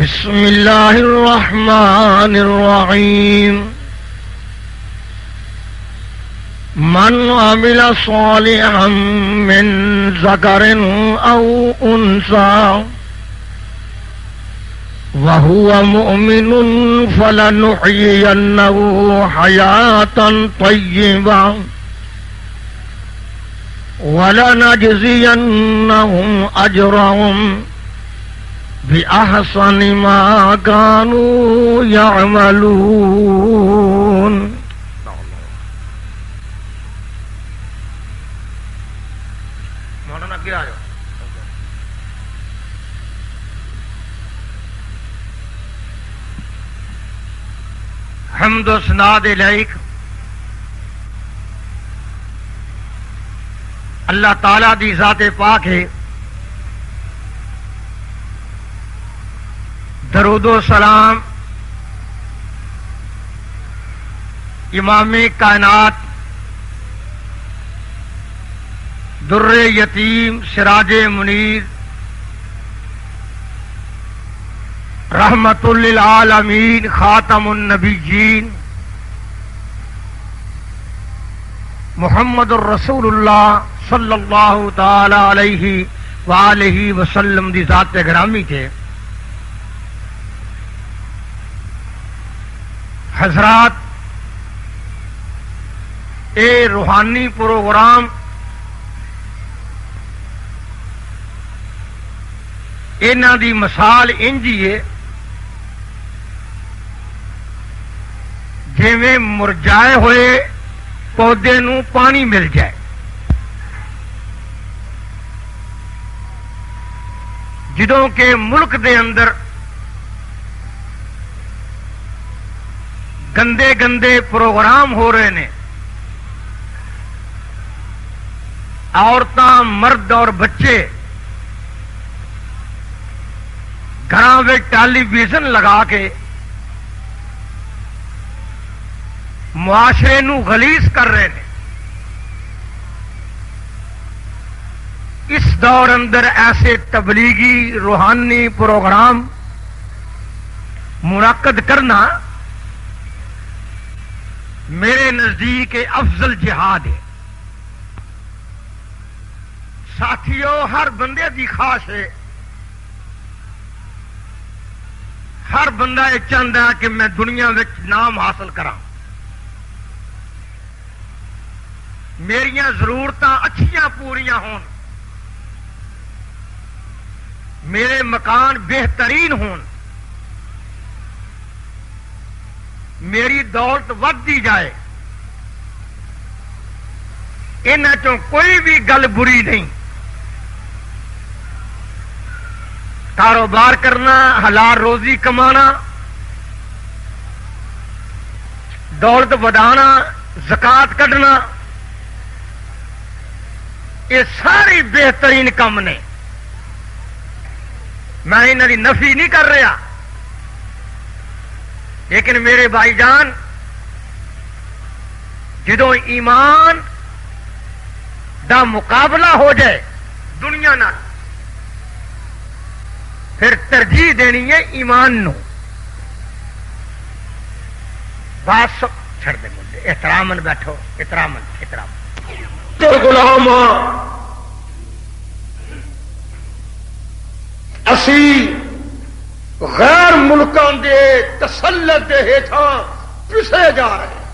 بسم اللہ الرحمن الرحیم من عمل صالحا من ذکر او انثى وهو مؤمن فلنحيينه حياة طيبة ولنجزينهم أجرهم بأحسن ما كانوا يعملون. مولانا کیا ہے؟ حمد و ثنا الیک. اللہ تعالی دی ذات پاک ہے. درود و سلام امام کائنات در یتیم سراج منیر رحمت للعالمین خاتم النبیین محمد الرسول اللہ صلی اللہ تعالی علیہ وآلہ وسلم دی ذات گرامی کے حضرات، اے روحانی پروگرام انہاں دی مثال انجی ہے جویں مرجائے ہوئے پودے نو پانی مل جائے. جدوں کہ ملک دے اندر گندے گندے پروگرام ہو رہے نے، عورتاں مرد اور بچے گھراں وچ ٹیلی ویژن لگا کے معاشرے نو غلیظ کر رہے ہیں. اس دور اندر ایسے تبلیغی روحانی پروگرام منعقد کرنا میرے نزدیک افضل جہاد ہے. ساتھیو، ہر بندے دی خواہش ہے، ہر بندہ یہ چاہتا ہے کہ میں دنیا وچ نام حاصل کراں، میریاں ضرورتاں اچھیاں پوریاں ہون، میرے مکان بہترین ہون، میری دولت ودتی جائے. انہاں چوں کوئی بھی گل بری نہیں. کاروبار کرنا، حلال روزی کمانا، دولت ودانا، زکات کڈنا، یہ ساری بہترین کم نے. میں انہاں دی نفی نہیں کر رہا، لیکن میرے بھائی جان، جدوں ایمان دا مقابلہ ہو جائے دنیا نال، پھر ترجیح دینی ہے ایمان نو. بات چھڑ دے مجھے، احترامن بیٹھو، احترامن احترام. غلام اسی غیر ملکاں دے تسلط دے ہیٹھاں پسے جا رہے ہیں.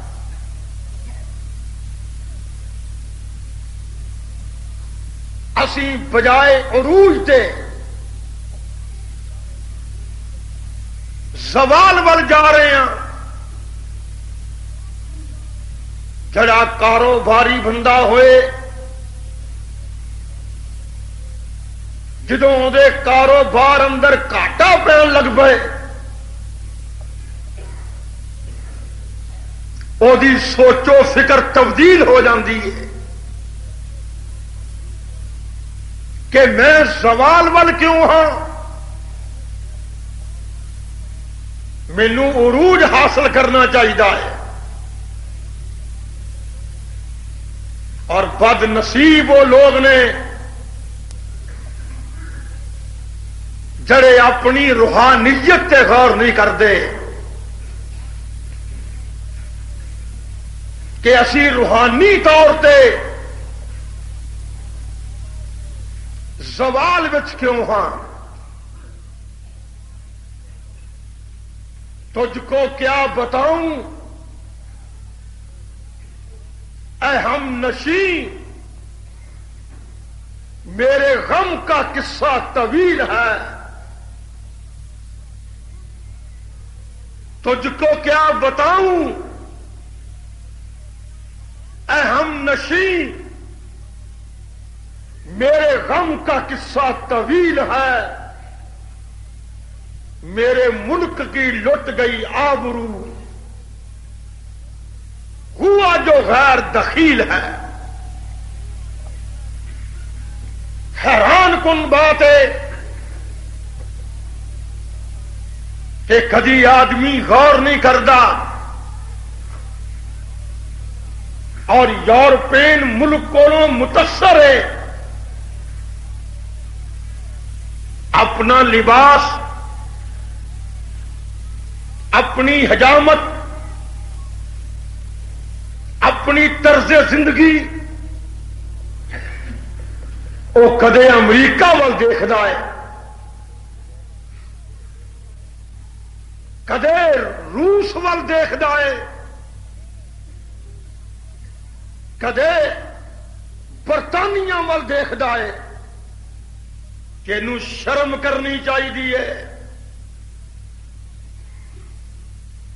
اسی بجائے عروج دے زوال ول جا رہے ہیں. جڑا کاروباری بندہ ہوئے، جدوں دے کاروبار اندر گھاٹا پین لگ پے، او دی سوچو فکر تبدیل ہو جاندی ہے کہ میں زوال ول کیوں ہاں، مینو عروج حاصل کرنا چاہیے ہے. اور بد نصیب وہ لوگ نے جڑے اپنی روحانیت تے غور نہیں کرتے کہ اسی روحانی طور تے زوال وچ کیوں ہاں. تجھ کو کیا بتاؤں اے ہم نشیں، میرے غم کا قصہ طویل ہے. تجھ کو کیا بتاؤں اے ہم نشیں، میرے غم کا قصہ طویل ہے. میرے ملک کی لٹ گئی آبرو، ہوا جو غیر دخیل ہے. حیران کن بات ہے کہ کدی آدمی غور نہیں کرتا اور یورپین ملک کو متاثر ہے. اپنا لباس، اپنی حجامت، اپنی طرز زندگی وہ کدے امریکہ وال دیکھتا ہے، کدے روس وال دیکھتا ہے، کدے برطانیہ وال دیکھتا ہے کہ انہوں شرم کرنی چاہیے،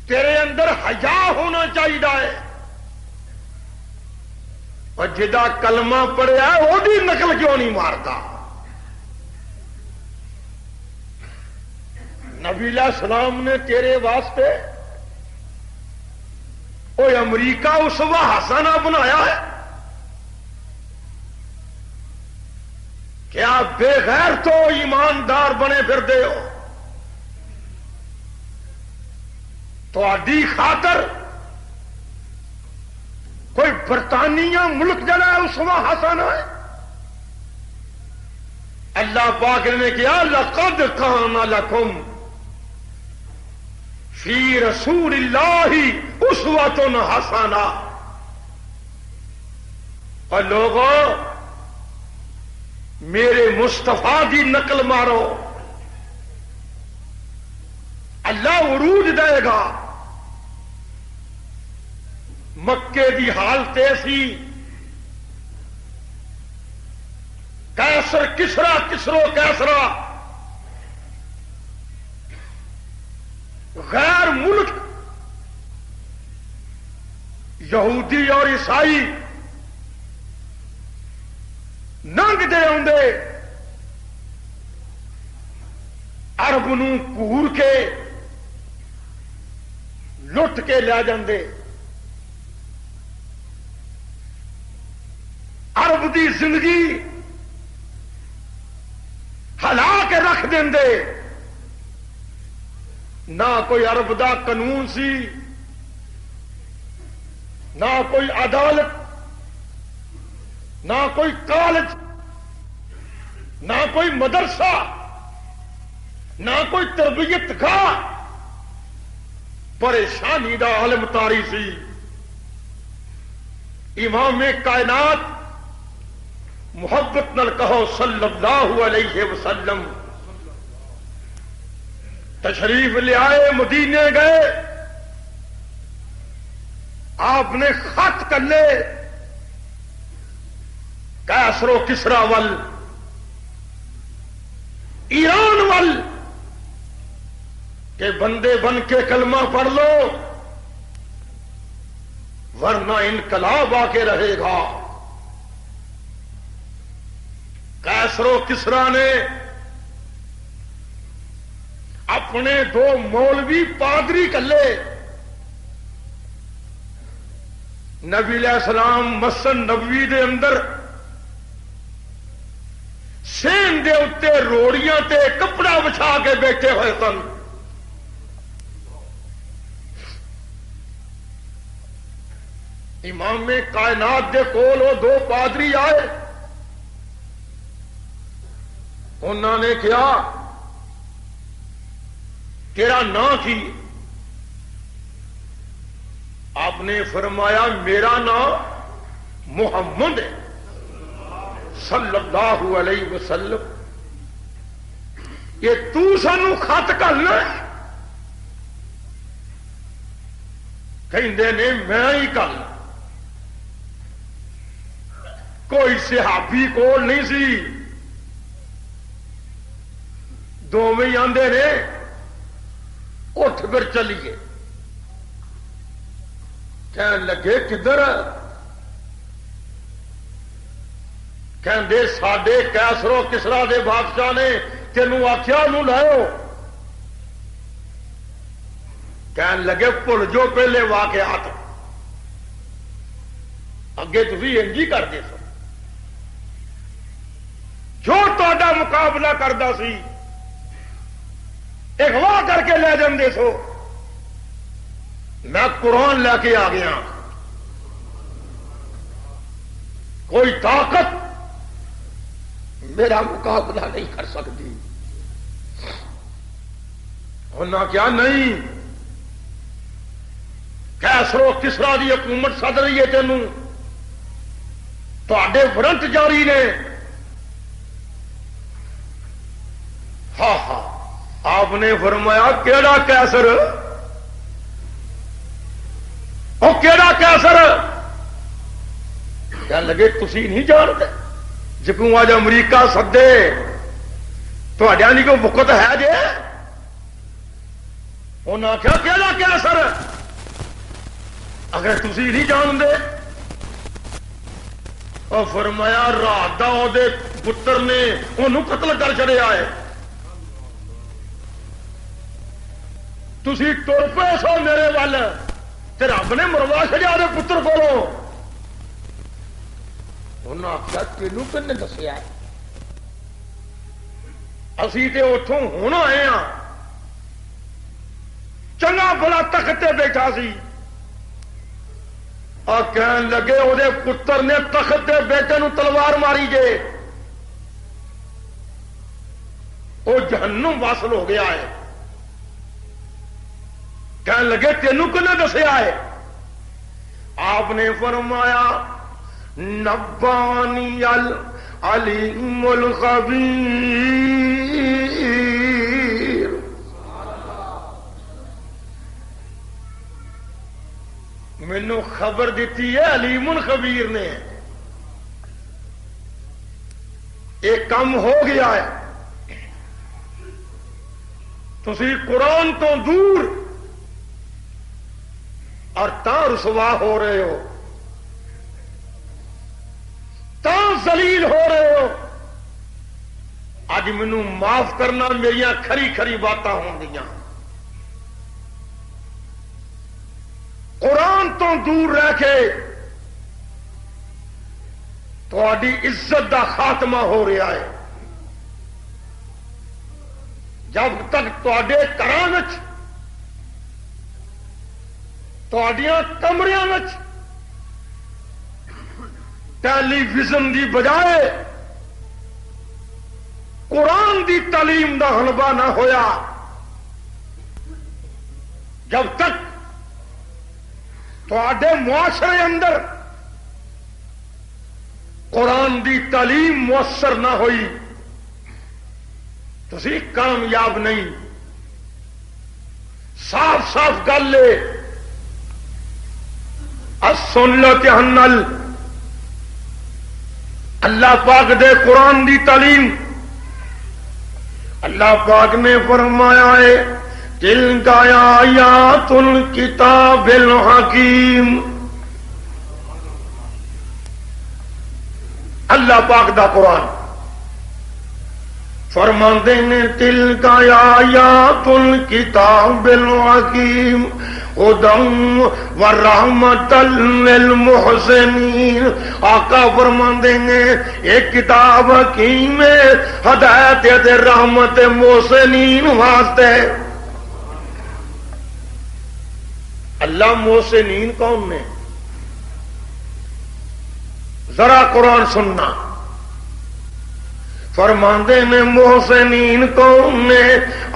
تیرے اندر حیا ہونا چاہیے. اور جدا کلمہ پڑھیا وہی نقل کیوں نہیں مارتا؟ نبی علیہ السلام نے تیرے واسطے وہ امریکہ اسوہ حسنہ بنایا ہے. کیا بے غیر تو ایماندار بنے پھرتے ہو؟ تو آدھی خاطر کوئی برطانیہ ملک جڑا ہے اسوہ حسنہ ہے. اللہ پاک نے کیا لقد کان لکم فی رسول اللہ اسوۃ حسنہ. اور لوگوں میرے مصطفیٰ کی نقل مارو، اللہ عروج دے گا. مکے دی حالت ایسی، کیسر کسرا، کسرو کیسرا، غیر ملک یہودی اور عیسائی ننگ دے آندے عرب نو گور کے لٹ کے لے جاندے، عرب دی زندگی ہلا کے رکھ دے. نہ کوئی عرب دا قانون سی، نہ کوئی عدالت، نہ کوئی کالج، نہ کوئی مدرسہ، نہ کوئی تربیت گاہ. پریشانی دا عالم طاری سی. امام کائنات محبت نال کہو صلی اللہ علیہ وسلم تشریف لے آئے، مدینے گئے، آپ نے خط کر لے کیسر و کسرا ول، ایران ول، کہ بندے بن کے کلمہ پڑھ لو ورنہ انقلاب آ کے رہے گا. کیسر و کسرا نے اپنے دو مولوی پادری کلے، نبی علیہ السلام مسجد نبوی دے اندر سین دے اتے روڑیاں تے کپڑا بچھا کے بیٹھے ہوئے سن. امام کائنات دے کول وہ دو پادری آئے، انہوں نے کیا تیرا نام کی؟ آپ نے فرمایا میرا نام محمد ہے صلی اللہ علیہ وسلم. یہ تو سانو خط کرنا کہندے نے میں ہی کرنا. کوئی صحابی کول نہیں سی، دونوں ہی آندے نے اٹھ پھر چلیے. کہن لگے کدھر؟ کہندے ساڈے کیسر و کسرا دے بادشاہ نے تینوں آخیا نو لاؤ. کہن لگے بھول جو پہلے واقعات، اگے تھی انجی کرتے سو. جو تا مقابلہ کرتا سی اغوا کر کے لے جاندے سو. میں قرآن لے کے آ گیا. کوئی طاقت میرا مقابلہ نہیں کر سکتی. ہونا کیا نہیں، کیسرو کسرا دی حکومت سد رہی ہے تینوں، تے فرنٹ جاری نے. ہاں ہاں آپ نے فرمایا کیڑا کیسر؟ وہ کیڑا کیسر؟ کہنے لگے تسی نہیں جانتے؟ جکوں آج امریکہ سدے تھوڑے نہیں کوئی وقت ہے جی؟ انہیں آخیا کیڑا کیسر؟ اگر تسی نہیں جانتے. اور فرمایا رات کا وہ پتر نے انہوں قتل کر چڑیا ہے. تسی ٹر پے سو میرے وال تے رب نے مروا چڑیا وہ پتر کو. انہوں نے آخیا تینوں کن نے دسیا؟ اسی تے اتوں ہوں آئے ہاں. چنگا بڑا تخت بیٹھا سی اور کہن لگے وہ پتر نے تخت کے بیٹے نو تلوار ماری جے وہ جہنم واصل ہو گیا ہے. کہن لگے تینوں کنے دسیا ہے؟ آپ نے فرمایا نبانی العلیم الخبیر، مینو خبر دیتی ہے علیم الخبیر نے. ایک کام ہو گیا ہے، تسی قرآن تو دور اور تا رسوا ہو رہے ہو، تا ذلیل ہو رہے ہو. اج مینو معاف کرنا، میرا کھری کھری باتاں ہوں گیاں. قرآن تو دور رہ کے تھوڑی عزت دا خاتمہ ہو رہا ہے. جب تک تے گھر کمرے ٹیلی ویژن دی بجائے قرآن دی تعلیم دا حلبہ نہ ہویا، جب تک تھوڑے معاشرے اندر قرآن دی تعلیم مؤثر نہ ہوئی، تسی کامیاب نہیں. صاف صاف گل لے السنت حنل. اللہ پاک دے قرآن دی تعلیم، اللہ پاک نے فرمایا ہے تلک آیات الکتاب الحکیم. اللہ پاک دا قرآن فرماندے نے تلک آیات الکتاب الحکیم ہدی ورحمۃ للمحسنین. آقا فرماندے نے ایک کتاب حکیم ہدایت تے رحمت محسنین واسطے. اللہ محسنین کون نے؟ ذرا قرآن سننا. فرماندے نے محسنین کون نے؟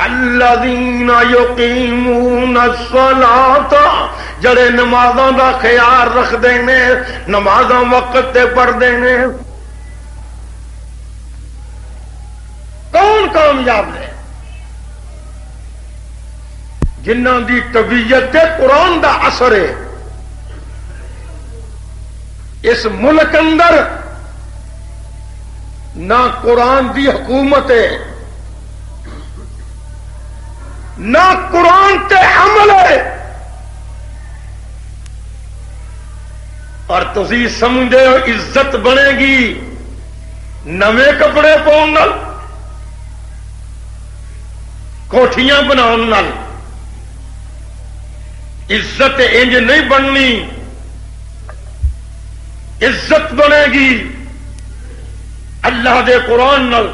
الذین یقیمون الصلاۃ، جڑے نمازاں دا خیال رکھدے نے، نمازاں وقت تے پڑھدے نے۔ کون کامیاب نے؟ جنہاں دی طبیعت تے قرآن دا اثر ہے۔ اس ملک اندر نہ قرآن دی حکومت ہے، نہ قرآن تے عمل ہے، اور تسی سمجھے ہو عزت بنے گی نویں کپڑے پاؤن نال، کوٹھیاں بناؤن نال۔ عزت انج نہیں بننی، عزت بنے گی اللہ دے قرآن نال۔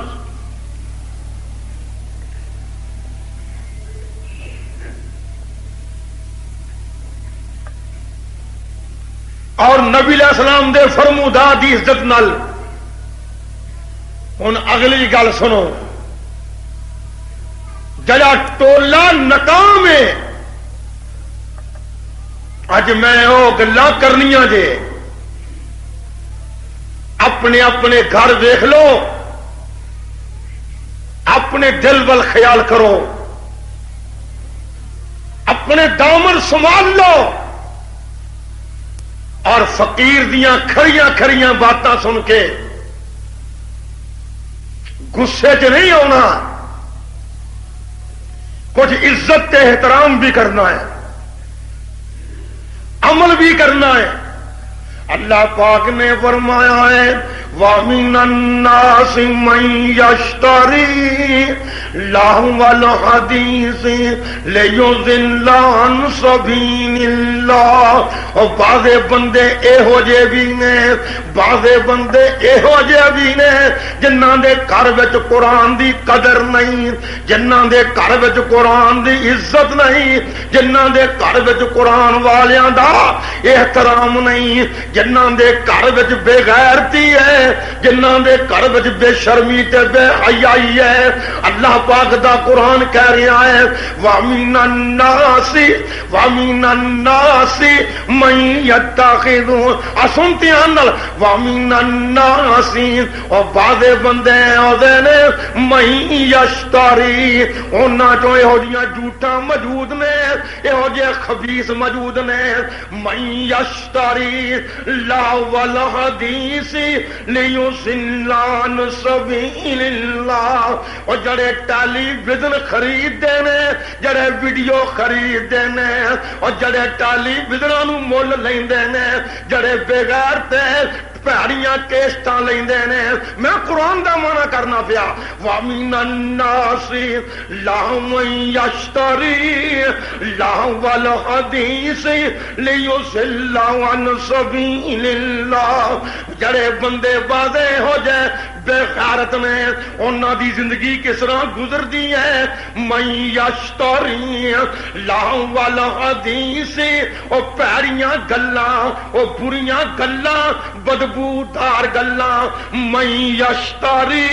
اور نبی علیہ السلام دے فرمودہ دی عزت نال۔ ہن اگلی گل سنو، جڑا ٹولا ناکام ہے، اج میں وہ گلاں کرنیاں جے، اپنے اپنے گھر ویکھ لو، اپنے دل ول خیال کرو، اپنے دامن سنبھال لو، اور فقیر دیاں کھڑیاں کھڑیاں باتاں سن کے غصے چ نہیں آنا، کچھ عزت تے احترام بھی کرنا ہے، عمل بھی کرنا ہے۔ اللہ پاک نے فرمایا ہے وَمِنَ النَّاسِ مَن يَشْتَرِي لَهْوَ الْحَدِيثِ لِيُضِلَّ عَن سَبِيلِ اللَّهِ۔ اور بعضے بندے ایہو جے بھی نے، بعضے بندے ایہو جے بھی نے جنہاں دے گھر وچ قرآن دی قدر نہیں، جنہاں دے گھر وچ قرآن دی عزت نہیں، جنہاں دے گھر وچ قرآن والیاں دا احترام نہیں، جنہاں دے گھر وچ بے غیرتی ہے، جنہاں دے گھر وچ بے شرمی تے بے حیائی ہے۔ اللہ پاک دا قرآن کہہ رہا ہے وَمِنَ النَّاسِ مَن يَتَّخِذُ، اسنتے نال وَمِنَ النَّاسِ، اور بعض بندے ہوندے نے مَن يَشْتَرِي، انہاں چوں یہو جیاں جھوٹاں موجود نے، یہو جے خبیث موجود نے۔ مَن يَشْتَرِي لَهْوَ الْحَدِيثِ لِيُضِلَّ عَن سَبِيلِ اللَّهِ، اور جڑے ٹیلی ویژن خریدتے نے، جڑے ویڈیو خریدتے نے، اور جڑے ٹیلی ویژناں نوں مول لیندے نے، جڑے بغیر تے پیڑیاں کیسٹاں لیندے نے۔ میں قرآن دا معنی کرنا پیا وَمِنَ النَّاسِ لَهْوٌ يَشْتَرِي لَهْوَ الْحَدِيثِ لِيُضِلَّ عَن سَبِيلِ اللَّهِ۔ جڑے بندے بازے ہو جائے بے غیرت نے، انہاں دی زندگی کس طرح گزردی ہے؟ مَن يَشْتَرِي لَهْوَ الْحَدِيثِ، او پیڑیاں گلاں، او بریاں گلاں، بدبودار گلاں۔ مَن يَشْتَرِي،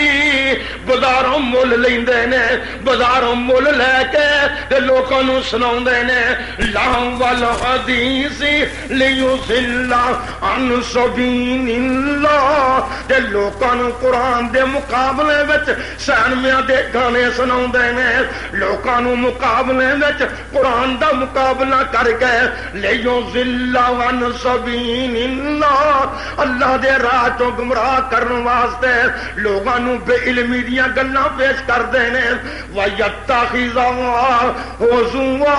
بازاروں مول لیندے نے، بازاروں مول لے کے تے لوکاں نوں سناوندے نے لَهْوَ الْحَدِيثِ لِيُضِلَّ عَن سَبِيلِ اللَّهِ، تے لوکاں نوں قرآن دے مقابلے وچ سینمیاں دے گانے سناوندے نے، لوکاں نوں مقابلے وچ قرآن دا مقابلہ کر کے لِيُضِلَّ عَن سَبِيلِ اللَّهِ، اللہ دے راہ تو گمراہ کرن واسطے لوگاں نوں بے علمی دیاں گلاں پیش کردے نے۔ وَيَتَّخِذُهَا هُزُوًا،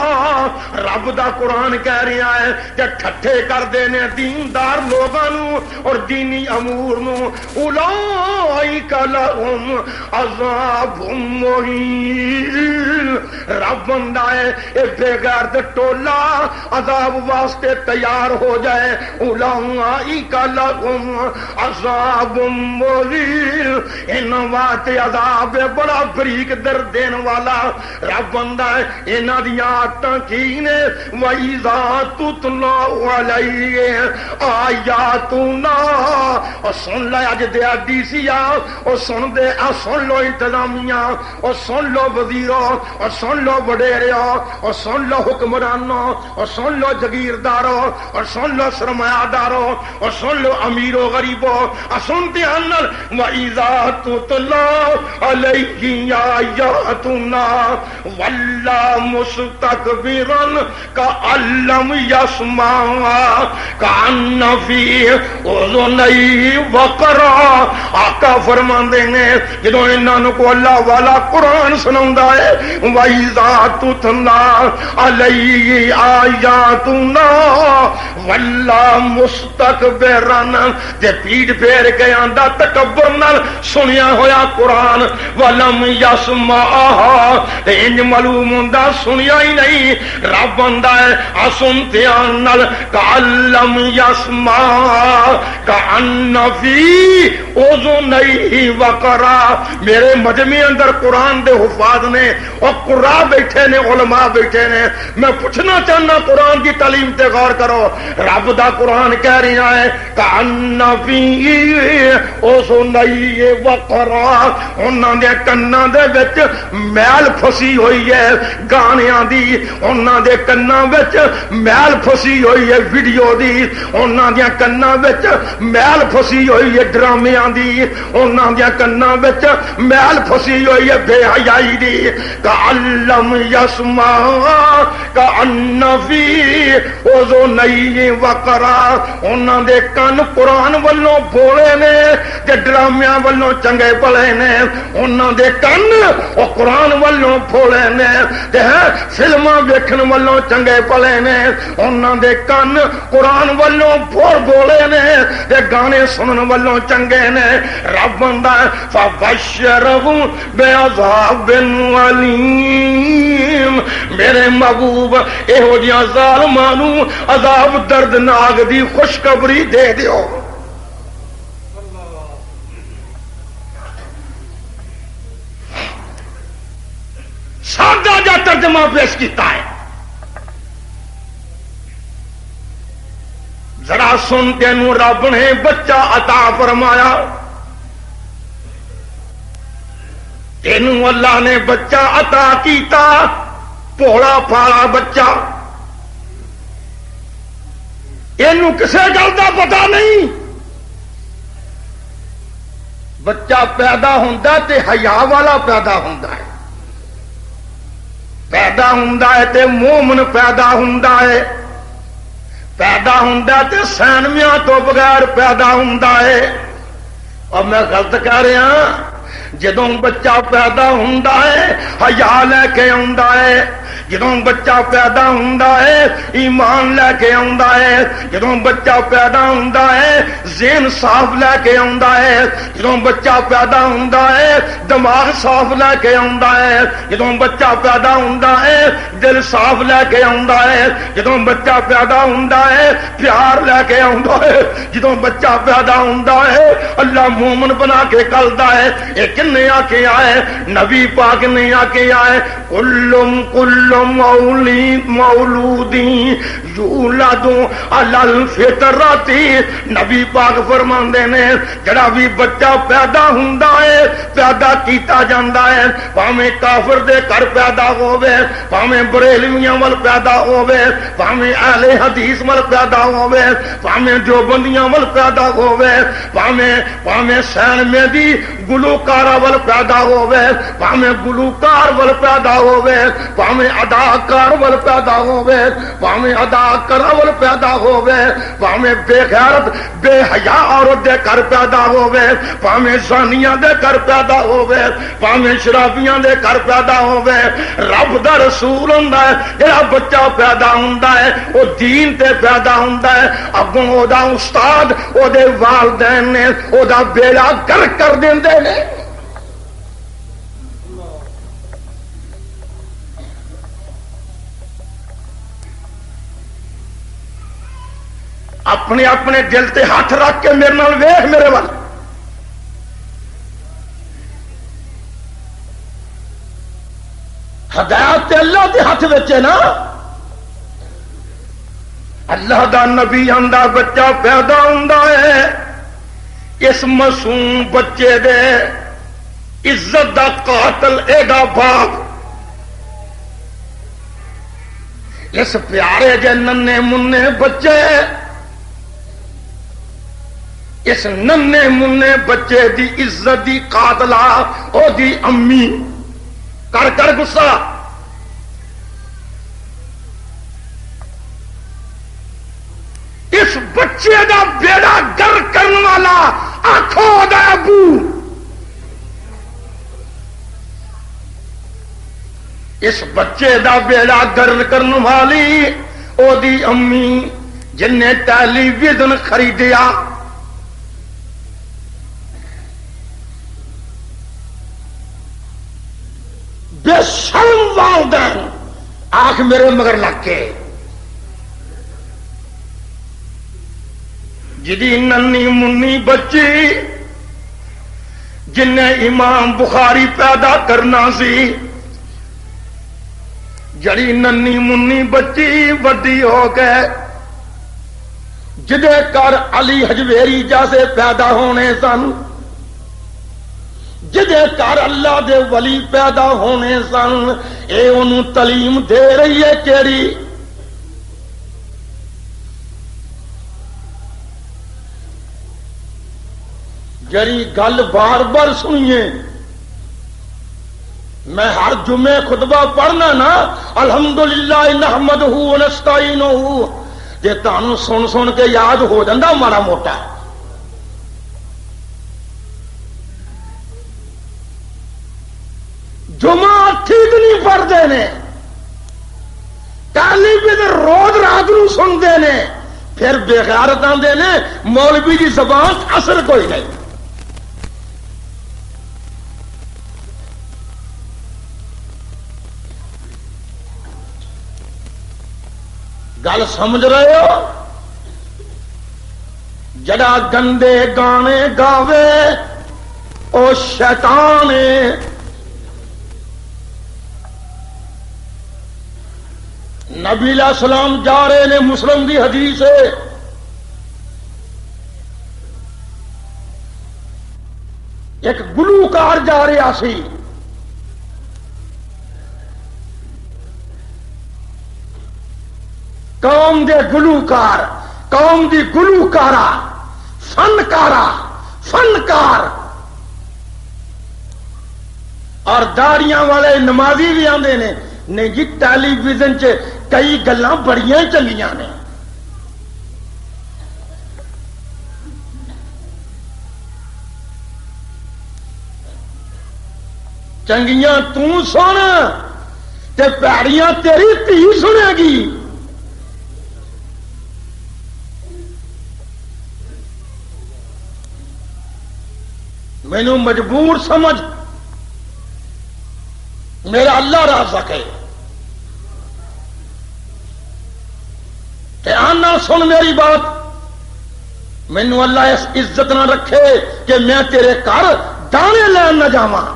رب دا قرآن کہہ رہا ہے کہ ٹھٹھے کردے نے دیندار لوگاں نوں اور دینی امور نوں۔ اولئک لہم عذاب مہین، رب بندہ ہے اے بے غیرت ٹولا عذاب واسطے تیار ہو جائے اولئک لہم عذاب مہین ان واسطے عذاب بڑا بریک درد دین والا رب بندہ ہے انہاں دیاں عادتاں کی نے وَإِذَا تُتْلَىٰ عَلَيْهِمْ آیاتنا اور سن لے اج دے حدیثیا اور سن دے سن لو انتظامیہ اور سن لو وزیروں اور سن لو وڈیروں اور سن لو حکمرانوں اور سن لو جگیرداروں اور سن لو سرمایہ داروں اور سن لو امیروں غریبوں اور سنتے ہیں وَإِذَا تُتْلَىٰ عَلَيْهِ آیاتنا وَلَّا مُسْتَكْبِرًا كَأَن لَّمْ يَسْمَعْهَا كَأَنَّ فِي أُذُنَيْهِ وَقْرًا آقا فرماندے نے جدوں انہاں کو اللہ والا قرآن سناوندا ہے وَإِذَا تُتْلَىٰ عَلَيْهِ آیاتنا وَلَّا مُسْتَكْبِرًا تے پیٹھ پھیر کے آندا تکبر نال سنیا ہویا قرآن وَلَمْ يَسْمَعْهَا تے انج معلوم ہوندا سنیا ہی نہیں رب بندہ ہے سنتے آنال کَأَلَّمْ يَسْمَعْ كَأَنَّ فِي أُذُنَيْهِ وَقْرًا میرے مجمع اندر قرآن دے حفاظ نے اور قراء بیٹھے نے علماء بیٹھے نے میں پوچھنا چاہنا قرآن کی تعلیم تے غور کرو رب دا قرآن کہہ رہا ہے كَأَنَّ فِي أُذُنَيْهِ وَقْرًا انہاں دے کناں دے وچ میل پھسی ہوئی ہے گانیاں دی انہاں دے کناں وچ میل پھسی ہوئی ہے ویڈیو دی انہاں دے کناں وچ میل پھسی ہوئی ہے ڈرامیاں دی انہاں دے کناں وچ میل پھسی ہوئی ہے بے حیائی دی کَأَلَّمْ يَسْمَعْ كَأَنَّ فِي أُذُنَيْهِ وَقْرًا انہاں دے کان قرآن والوں بولے نے تے ڈرامیاں والوں چنگے بھلے نے انہاں دے کان او قرآن والوں بولے نے تے فلماں ویکھن والوں چنگے بھلے نے انہاں دے کان قرآن والوں بولے نے تے گانے سنن والوں چنگے نے رب بندہ فبشرہم بعذاب علیم میرے محبوب ایہو جیاں ظالماں نو عذاب دردناک دی خوشخبری دے دیو سادہ جا ترجمہ پیش کیتا ہے ذرا سن تینوں رب نے بچہ عطا فرمایا تینوں اللہ نے بچہ عطا کیتا پوڑا پالا بچہ اینوں کسے گل دا پتہ نہیں بچہ پیدا ہوندا تے حیا والا پیدا ہوندا ہے پیدا ہوندا ہے تے مومن پیدا ہوندا ہے پیدا ہوندا تے سینویاں تو بغیر پیدا ہوندا ہے اور میں غلط کہہ رہا ہاں جدوں بچہ پیدا ہوندا ہے حیا لے کے آوندا ہے جدوں بچہ پیدا ہوندا ہے ایمان لے کے آوندا ہے جدوں بچہ پیدا ہوندا ہے ذہن صاف لے کے آوندا ہے جدوں بچہ پیدا ہوندا ہے دماغ صاف لے کے آوندا ہے جدوں بچہ پیدا ہوندا ہے دل صاف لے کے آوندا ہے جدوں بچہ پیدا ہوندا ہے پیار لے کے آوندا ہے جدوں بچہ پیدا ہوندا ہے اللہ مومن بنا کے کلدا ہے اے کنے آ کے آئے نبی پاک نے آ کے آئے کل مولودی یولد علی الفطرۃ نبی پاک فرماندے نے جڑا بھی بچہ پیدا ہوندا ہے پیدا کیتا جاندا ہے بھاویں کافر دے گھر پیدا ہووے بھاویں بریلویاں ول پیدا ہووے بھاویں اہل حدیث ول پیدا ہووے بھاویں دیوبندیاں ول پیدا ہووے بھاویں سینمے دی گلوکارا ول پیدا ہووے بھاویں گلوکار ول پیدا ہووے بھاویں اداکار ول پیدا ہووے بھاویں اداکار ول پیدا ہووے بھاویں بے غیرت بے حیا عورت دے گھر پیدا ہووے بھاویں زانیاں دے گھر پیدا ہووے بھاویں شرابیاں دے گھر پیدا ہووے رب دا رسول ہوندا ہے جڑا بچہ پیدا ہوندا ہے او دین تے پیدا ہوندا ہے اگوں او دا استاد او دے والدین نے او دا بیڑا گرک کر دیندے نے اپنے اپنے دل تے ہاتھ رکھ کے میرے نال ویکھ میرے وال. ہدایت تے اللہ دے ہاتھ وچ ہے نا. اللہ دا نبی آندا بچہ پیدا ہوندا ہے اس معصوم بچے دے عزت دا قاتل ایڈا باپ اس پیارے جے ننے منے بچے اس ننے منے بچے دی عزت دی قاتلہ او دی امی کر کر غصہ. اس بچے دا بیڑا گر کرنے والا آنکھوں دا ابو اس بچے دا بیڑا گر کرنے والی او دی امی جن نے ٹیلی ویژن خریدیا. بے شرم والدین آنکھ میرے مگر لگ کے جدی ننی منی بچی جن نے امام بخاری پیدا کرنا سی جڑی ننی منی بچی وڈی ہو گئے جدے کر علی حجویری جیسے پیدا ہونے سن جدے کر اللہ دے ولی پیدا ہونے سن اے انہوں تعلیم دے رہی ہے کیڑی جری گل بار بار سنیے. میں ہر جمعے خطبہ پڑھنا نا الحمدللہ نحمدہ ونستعینہ جے تانوں سن سن کے یاد ہو جاندا ماڑا موٹا. جمعہ ٹھیک نہیں پڑھتے نے ٹیلی ویژن روز رات نو سنتے نے پھر بےغیرت آتے نے مولوی کی زبان اثر کوئی نہیں. گل سمجھ رہے ہو. جڑا گندے گانے گاوے او شیطان ہے. نبی علیہ السلام جا رہے نے مسلم دی حدیث ہے ایک گلوکار جا رہا سی قوم دے گلوکار قوم دی گلوکارا فنکار اور داڑیاں والے نمازی بھی آندے نے نہیں جی ٹیلی ویژن چ کئی گلاں بڑیاں چنگیاں نے. چنگیاں تو سن تے پیڑیاں تیری دھی سنے گی. مینوں مجبور سمجھ میرا اللہ رازق ہے آنا سن میری بات. مینوں اللہ اس عزت نہ رکھے کہ میں تیرے گھر دانے لین نہ جاواں.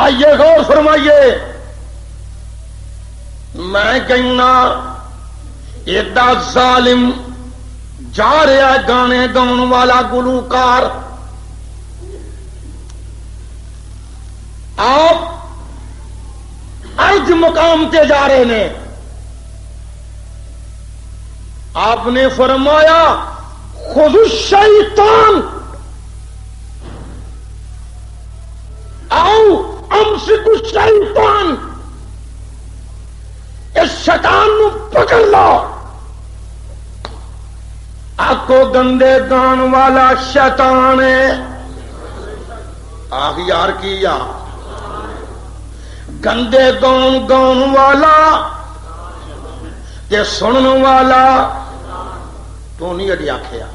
آئیے غور فرمائیے. میں کہنا ایڈا ظالم جا رہا گانے گاؤن والا گلوکار آپ ارج مقام تے جا رہے ہیں. آپ نے فرمایا خذ الشیطان آؤ امسک الشیطان اس شیطان نو پکڑ لو. آکو گندے گان والا شیطان ہے. آخ یار کی یا گندے گان والا تے سنن والا تو نہیں اڈی آخیا.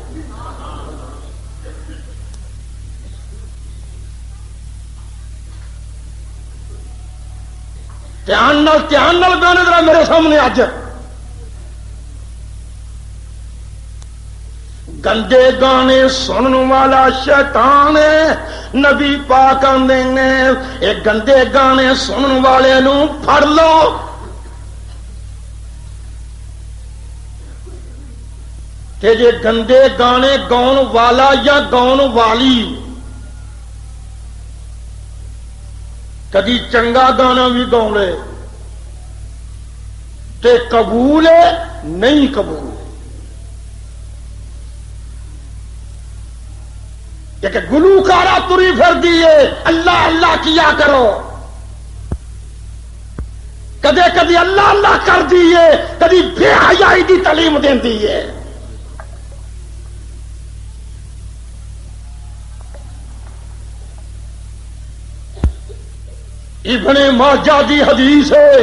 دھیان نال گانے ذرا میرے سامنے اج گندے گانے سنن والا شیطان ہے، نبی پاک آندے نے اے گندے گانے سنن والے نو پھڑ لو، کہ جے گندے گانے گاؤن والا یا گاؤن والی کدی چنگا گانا بھی گاؤ لے تے قبول ہے نہیں قبول کہ گلوکارا تری پھر دیے اللہ اللہ کیا کرو، کدے کدی اللہ اللہ کر دیے، کدی بے حیائی دی تعلیم دیندی ہے۔ ابن ماجہ دی حدیث ہے،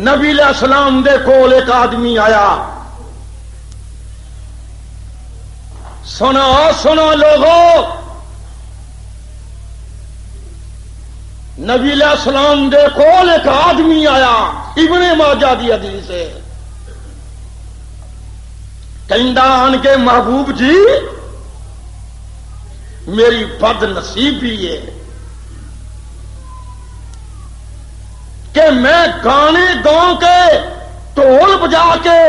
نبی علیہ السلام دے کول ایک آدمی آیا، سنو لوگو، نبی علیہ السلام دے کول ایک آدمی آیا، ابن ماجہ دی حدیث ہے، کہندا آن کے محبوب جی میری بد نصیبی ہے کہ میں گانے گاؤں کے ڈھول بجا کے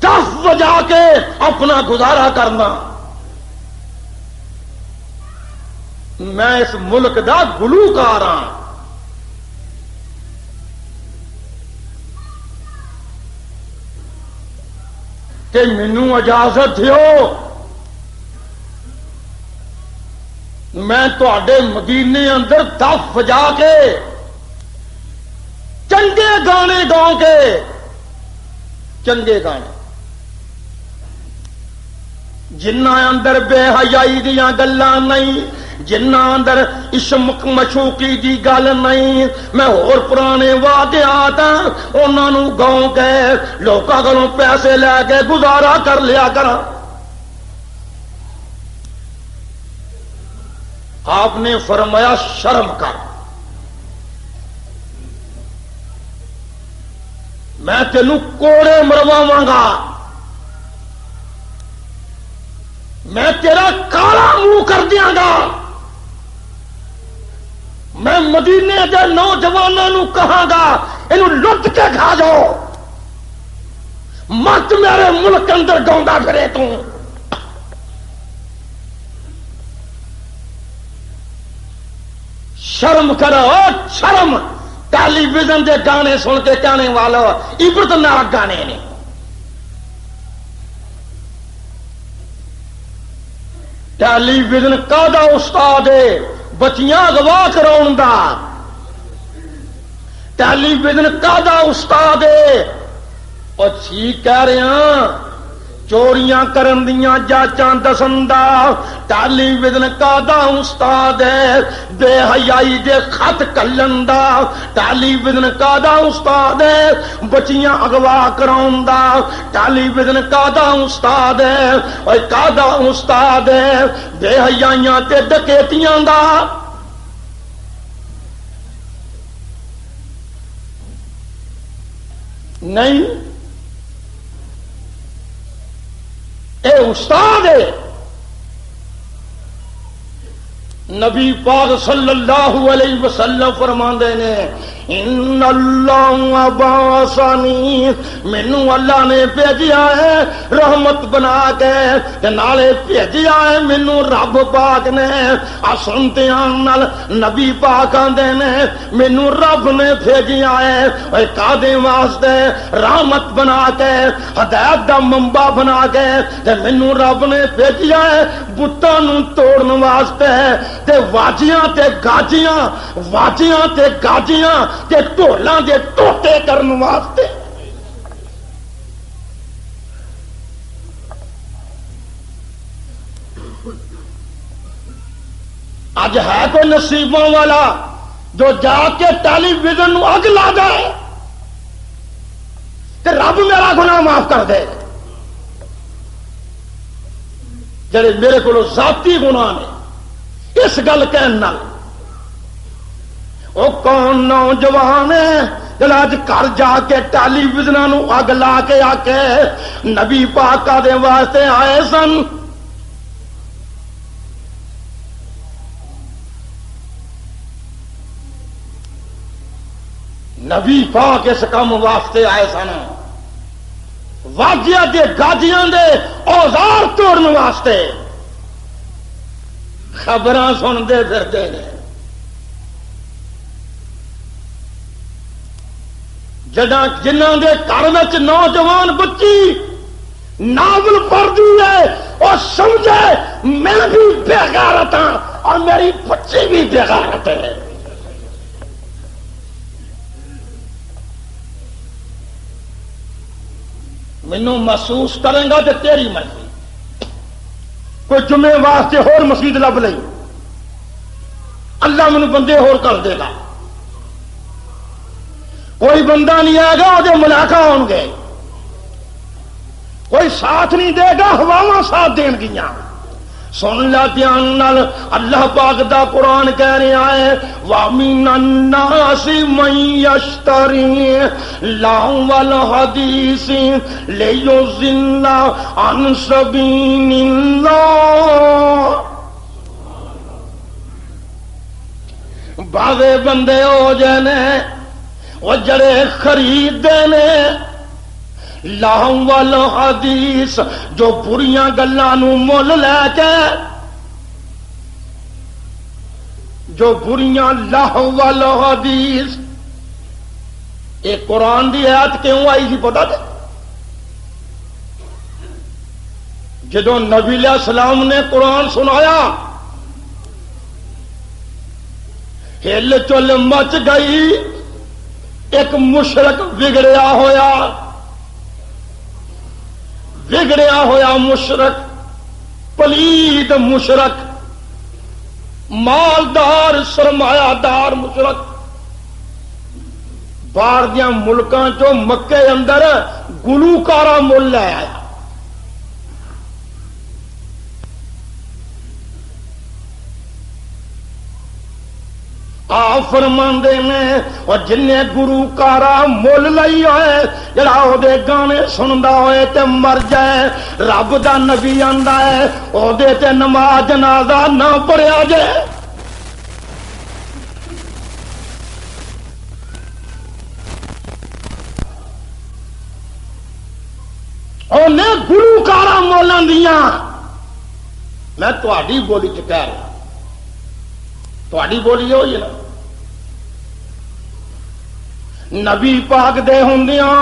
دف بجا کے اپنا گزارا کرنا، میں اس ملک دا گلوکار ہاں، کہ مینوں اجازت دیو میں تواڈے مدینے اندر دف بجا کے چنگے گانے گاؤں کے، چنگے گانے جنہ اندر بے حیائی دیاں گلاں نہیں، جنہ اندر عشق مشوقی دی گل نہیں، میں اور پرانے واقعات انہاں نوں گاؤں کے لوکاں کولوں پیسے لے کے گزارا کر لیا کراں۔ آپ نے فرمایا شرم کر، میں تینوں کوڑے مرواواں گا، میں تیرا کالا منہ کر دیاں گا، میں مدینے دے نوجوانوں نوں کہاں گا اینوں لٹ کے کھا جاؤ، مت میرے ملک اندر گاؤندا پھرے تو۔ شرم کرو شرم، ٹیلی ویژن دے گانے سن کے کہنے والوں عبرت ناک گانے نے، ٹیلی ویژن کادا استاد ہے بچیاں اغوا کراؤن دا، ٹیلی ویژن کادا استاد ہے، اور ٹھیک کہہ رہے ہیں چوریاں کرن دیاں جاچاں دسن دا، ٹیلی ویژن کادا استاد ہے بے حیائی دے خط کلن دا، ٹیلی ویژن کادا استاد ہے بچیاں اغوا کراؤن دا، ٹیلی ویژن کادا استاد ہے اور کادا استاد ہے بے حیائیاں تے ڈکیتیاں دا۔ نہیں، اے استاد ہے۔ نبی پاک صلی اللہ علیہ وسلم فرماندے نے ان اللہ بعثنی، مینوں اللہ نے بھیجیا ہے رحمت بنا کے، نالے بھیجیا ہے مینوں رب پاک نے، اسنتیان نال نبی پاک آندے نے مینوں رب نے بھیجیا ہے اے کادے واسطے، رحمت بنا کے ہدایت دا منبع بنا کے، تے مینوں رب نے بھیجیا ہے بتاں نوں توڑن واسطے، تے واجیاں تے گاجیاں، واجیاں تے گاجیاں تے ڈھولاں دے ٹوٹے کرن واسطے۔ اج ہے کوئی نصیبوں والا جو جا کے ٹیلی ویژن نو اگ لا جائے تے رب میرا گناہ معاف کر دے؟ جڑے میرے کو ذاتی گناہ نے اس گل کہن نال وہ کون نوجوان ہے جڑا اج گھر جا کے ٹیلی ویژنوں اگ لا کے آ کے نبی پاک دے واسطے آئے سن؟ نبی پاک اس کام واسطے آئے سن، واجیاں دے گاجیاں دے اوزار توڑن واسطے خبراں سنتے پھرتے ہیں۔ جنہاں دے گھر وچ نوجوان بچی ناول پڑھتی ہے وہ سمجھے میں بھی بے غیرت ہاں اور میری بچی بھی بے غیرت ہے۔ مینوں محسوس کریں گا تو تیری مرضی، کوئی جمعے واسطے ہور مسجد لب لئی، اللہ مینوں بندے ہور کر دے گا، کوئی بندہ نہیں آئے گا وہ ملاقہ ہون گے، کوئی ساتھ نہیں دے گا ہواواں ساتھ دین گیاں۔ سن لا دھیان نال، اللہ پاک دا قرآن کہہ رہا ہے وَمِنَ النَّاسِ مَن يَشْتَرِي لَهْوَ الْحَدِيثِ لِيُضِلَّ عَن سَبِيلِ اللَّهِ۔ بعضے بندے ہو جانے وہ جڑے خریدے نے لہو الحدیث، جو بریاں گلاں نو مول لے کے، جو بریاں لہو الحدیث۔ یہ قرآن دی آیت کیوں آئی تھی پتہ ہے؟ جدو نبی علیہ السلام نے قرآن سنایا ہل چل مچ گئی، ایک مشرک بگڑیا ہویا مشرک، پلید مشرک، مالدار سرمایہ دار مشرک، باہر دیا ملکاں چو مکے اندر گلوکارا مول لے آیا۔ آپ فرماندے نے اور جن گلوکارا مول لئی ہوئے جڑا او دے گانے سندا ہوئے تے مر جائے، رب دا نبی آندا ہے او دے تے نماز جنازہ نہ پڑھیا جائے۔ انہیں گلوکارا مولاں دیاں، میں تہاڈی بولی چ کہہ رہا، تہاڈی بولی ہوئی نا، نبی پاک دے ہوندیاں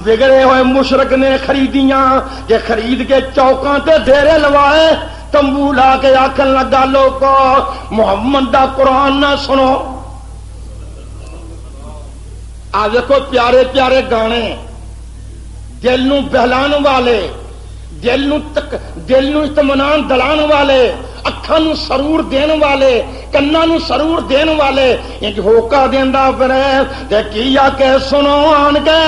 بگڑے ہوئے مشرک نے خریدیاں، جے خرید کے چوکاں تے ڈیرے لوائے، تمبو لا کے آکھن لگا لوگو محمد دا قرآن نہ سنو۔ آ دیکھو پیارے پیارے گانے، دل نو بہلان والے، دل نو اطمینان دلان والے، اکھاں نو سرور دین والے، کنا نو سرور دین والے، انج ہوکا دیندا پھرے تے کیا کہ سنو آن کے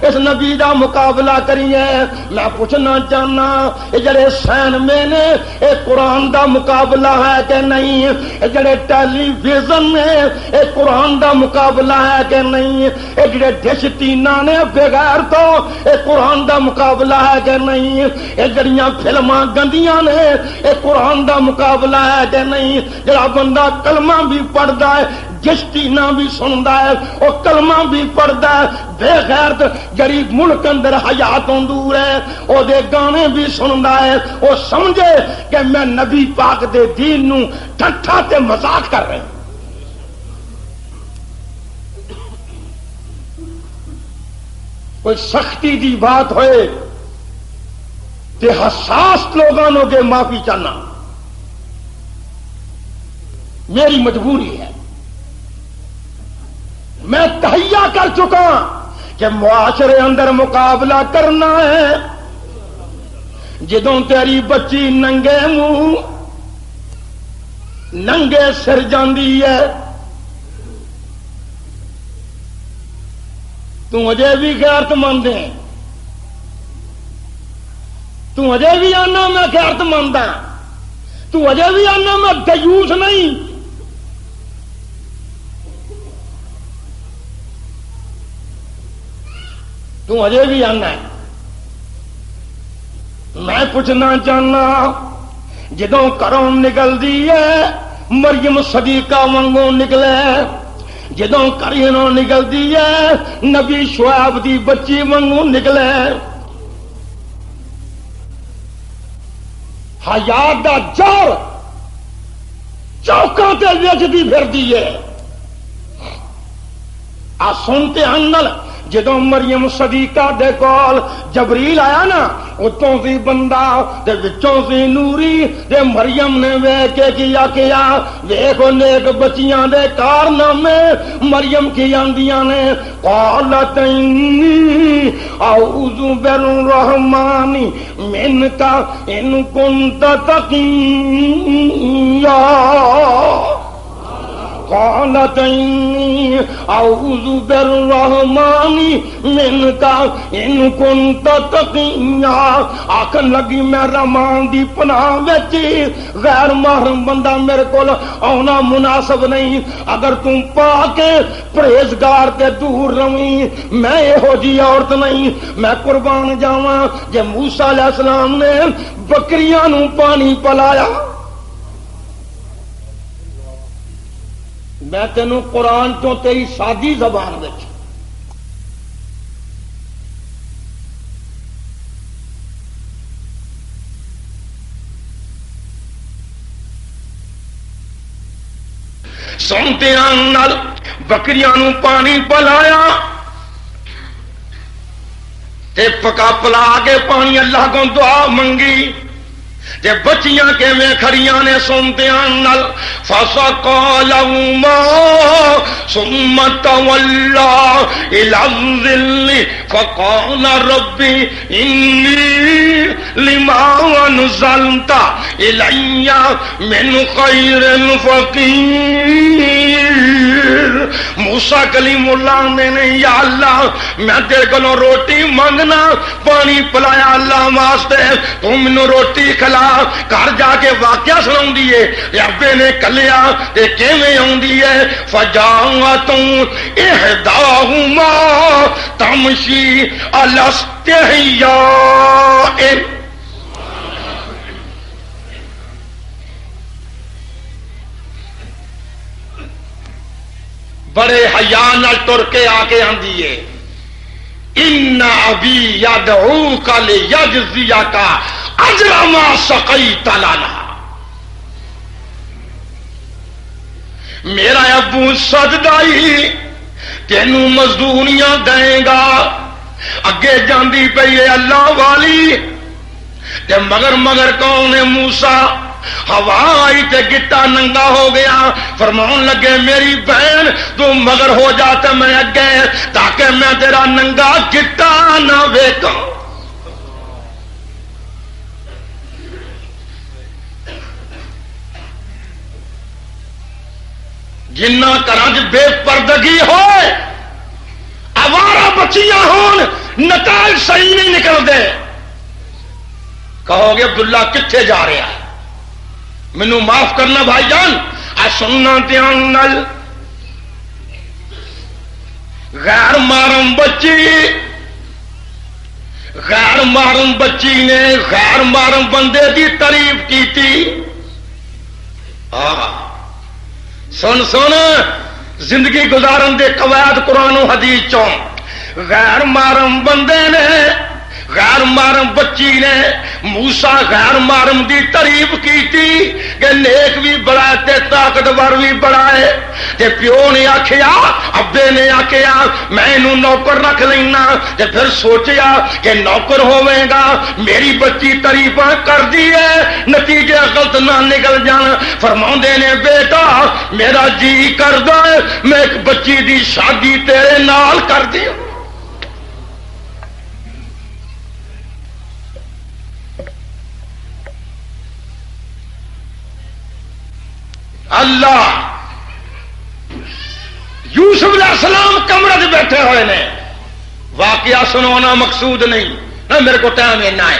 اس نبی دا مقابلہ کریے۔ میں پوچھنا چاہنا یہ جڑے سین میں نے اے قرآن دا مقابلہ ہے کہ نہیں؟ اے جڑے ٹیلی ویژن نے اے قرآن دا مقابلہ ہے کہ نہیں؟ اے جڑے ڈش تینا نے بغیر تو اے قرآن دا مقابلہ ہے کہ نہیں؟ اے جڑیاں فلماں گندیاں نے اے قرآن دا مقابلہ ہے کہ نہیں؟ جڑا بندہ کلمہ بھی پڑھتا ہے، جشتینا بھی سنتا ہے، وہ کلمہ بھی پڑھتا ہے، بے غیرت جڑی ملک اندر حیات دور ہے وہ دے گانے بھی سنتا ہے، وہ سمجھے کہ میں نبی پاک دے دین نو ٹھٹھا تے مذاق کر رہے ہیں۔ کوئی سختی دی بات ہوئے تے حساس لوگوں کے معافی چاہنا میری مجبوری ہے۔ میں تہیا کر چکا کہ معاشرے اندر مقابلہ کرنا ہے، جدوں تیری بچی ننگے منہ ننگے سر جاندی ہے، تو اجے بھی غیرت مند ہے، تو اجے بھی آنا میں غیرت مند ہاں، تو اجے بھی آنا میں دیوس نہیں۔ تو اجے بھی آنا ہے؟ میں پوچھنا چاہنا جدوں گھروں نکلدی ہے مریم صدیقہ وانگوں نکلے، جدوں گھروں نکلدی ہے نبی شعیب دی بچی وانگوں نکلے، حیا دا جار چوکاں تے وچدی پھردی ہے۔ آ سنتے ہنل جدوں مریم صدیقہ دے کول جبریل آیا نا، اتوں سی بندہ تے وچوں سی نوری، تے مریم نے ویکھ کے کیا ویکھو نیک بچیاں دے کارنامے۔ مریم کی آندیاں نے قالت انی اعوذ بالرحمن منک ان کنت تقیا، قالت انی اعوذ بالرحمن منک ان کنت تقیا، آکھن لگی میں رحمان دی پناہ وچ غیر محرم بندہ میرے کول آنا مناسب نہیں، اگر تم پاک پرہیزگار تے دور رہیں میں یہو جی عورت نہیں۔ میں قربان جاواں جے موسیٰ علیہ السلام نے بکریاں نو پانی پلایا، میں تینوں قرآن چوں تیری سادی زبان وچ سنتے نال بکریاں نو پانی پلایا تے پکا پلا کے پانی اللہ کو دعا منگی تے بچیاں کیویں کھڑیاں نے سنتے نال فسقا لهما ثم تولى الى الظل فقال ربي اني لما انزلت الي من خير فقير۔ موسیٰ کلیم اللہ نے یا اللہ میں تیرے کولوں روٹی منگنا، پانی پلایا اللہ واسطے، تم مینوں روٹی کھلا۔ گھر جا کے واقعہ سناؤندی ہے ابے نے کلیا تے کیویں آوندی ہے فجاءتم احداهما تمشي على استحياء، بڑے حیا نال ٹر کے آ کے آندی ہے ان ابی یدعوک لیجزیک اجر ما سقیت لنا، میرا ابو سجدائی تینوں مزدوریاں دے گا۔ اگے جاندی پئی ہے اللہ والی تے مگر مگر کون ہے موسیٰ، ہوا آئی تے گٹا ننگا ہو گیا، فرمان لگے میری بہن تو مگر ہو جاتا میں اگے تاکہ میں تیرا ننگا گٹا نہ ویکھاں۔ جنہ گھراں بے پردگی ہوئے، آوارہ بچیاں ہون، نتائج صحیح نہیں نکلتے، کہو گے عبداللہ کتنے جا رہا ہے؟ مینوں معاف کرنا بھائی جان، آ سننا دھیان نال، غیر محرم بچی نے غیر محرم بندے دی تعریف کی تھی۔ سن زندگی گزارن دے قواعد قرآن و حدیث چوں، غیر محرم بندے نے غیر محرم بچی نے موسیٰ غیر محرم دی تعریف کی تھی کہ نیک بھی بڑا ہے تے طاقتور بھی بڑا ہے، تے پیو نے آکھیا ابے نے آکھیا میں انہوں نوکر رکھ لینا، تے پھر سوچیا کہ نوکر ہوئے گا میری بچی تعریفاں کر دی ہے نتیجے غلط نہ نکل جان۔ فرماندے نے بیٹا میرا جی کردا ہے میں ایک بچی دی شادی تیرے نال کر دیوں۔ اللہ یوسف علیہ السلام کمرے سے بیٹھے ہوئے نے، واقعہ سنانا مقصود نہیں نہ، میرے کو ٹائم اینا ہے۔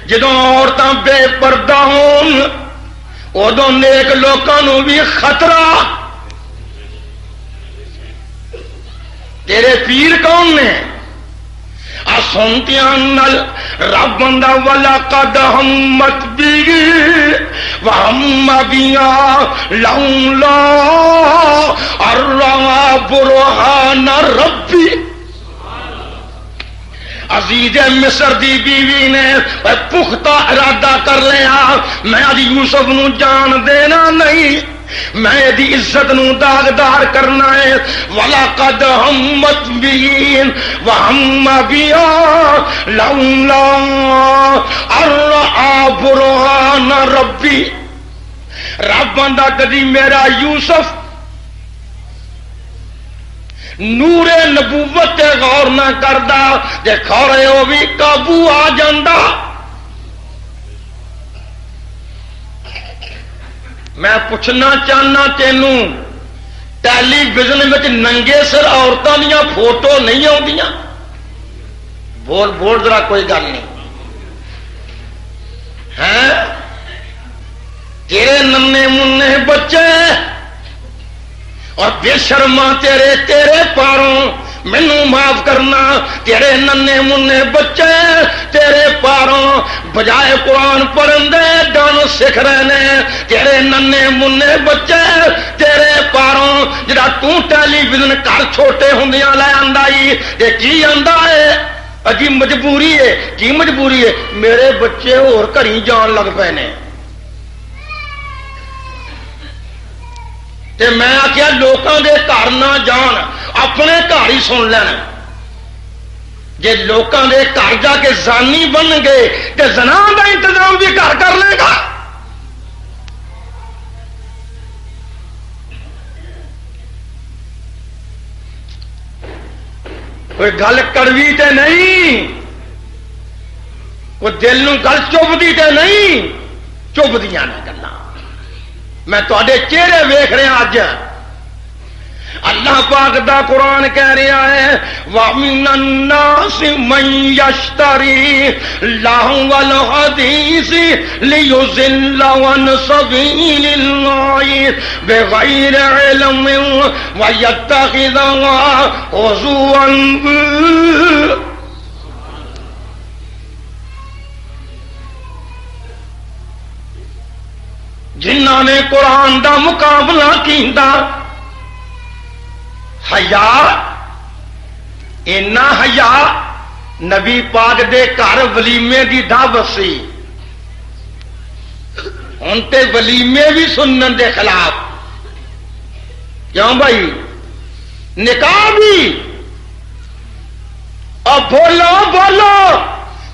جدوں عورتاں بے پردہ ہون ادوں نیک لوکاں نوں بھی خطرہ، تیرے پیر کون نے؟ سنتیاں نل رب بندہ والا قد ہمت بھی وہم بیا لولا اروا برہان ربی. عزیز مصر دی بیوی نے پختہ ارادہ کر لیا میں اج یوسف نو جان دینا نہیں، میں دی عزت نو داغدار کرنا ہے. وَلَقَدْ هَمَّتْ بِهِ وَهَمَّ بِهَا لَوْلَا أَن رَّأَىٰ بُرْهَانَ رَبِّهِ. رب بندہ کدی میرا یوسف نور نبوت تے غور نہ کردا تے کھڑے ہو بھی قابو آ جاندا. میں پوچھنا چاہنا تینوں ٹیلی ویژن میں ننگے سر عورتوں دیا فوٹو نہیں آدیاں؟ بول بول ذرا کوئی گل نہیں ہے. تیرے ننے منے بچے اور بے شرما تیرے پاروں مینوں معاف کرنا، تیرے ننے منے بچے تیرے پاروں بجائے قرآن پڑھن دے گانا سکھ رہے ہیں. تیرے ننے منے بچے تیرے پاروں جڑا تو ٹیلی ویژن گھر چھوٹے ہوندیاں لے آندا تے کی آندا ہے اجی مجبوری ہے. کی مجبوری ہے؟ میرے بچے ہور گھری جان لگ پے نے. تے میں آخیا لوکاں دے گھر نہ جان، اپنے گھر ہی سن لینا. جے لوکاں دے گھر جا کے زانی بن گئے تے زنا دا انتظام بھی گھر کر لے گا. کوئی گل کڑوی تے نہیں، کوئی دل نو گل چبھدی تے نہیں، چبھدیاں نے گلاں. میں تواڈے چہرے ویکھ رہا اج. اللہ پاک دا قرآن کہہ رہا ہے وَمِنَ النَّاسِ مَن يَشْتَرِي لَهْوَ الْحَدِيثِ لِيُضِلَّ عَن سَبِيلِ اللَّهِ بِغَيْرِ عِلْمٍ وَيَتَّخِذَهَا هُزُوًا. جنہ نے قرآن دا مقابلہ کیتا حیا اینا حیا نبی پاک دے گھر ولیمے دی دعوت سی. ہن تے ولیمے بھی سنن دے خلاف. کیوں بھائی؟ نکاح بھی اور بولو بولو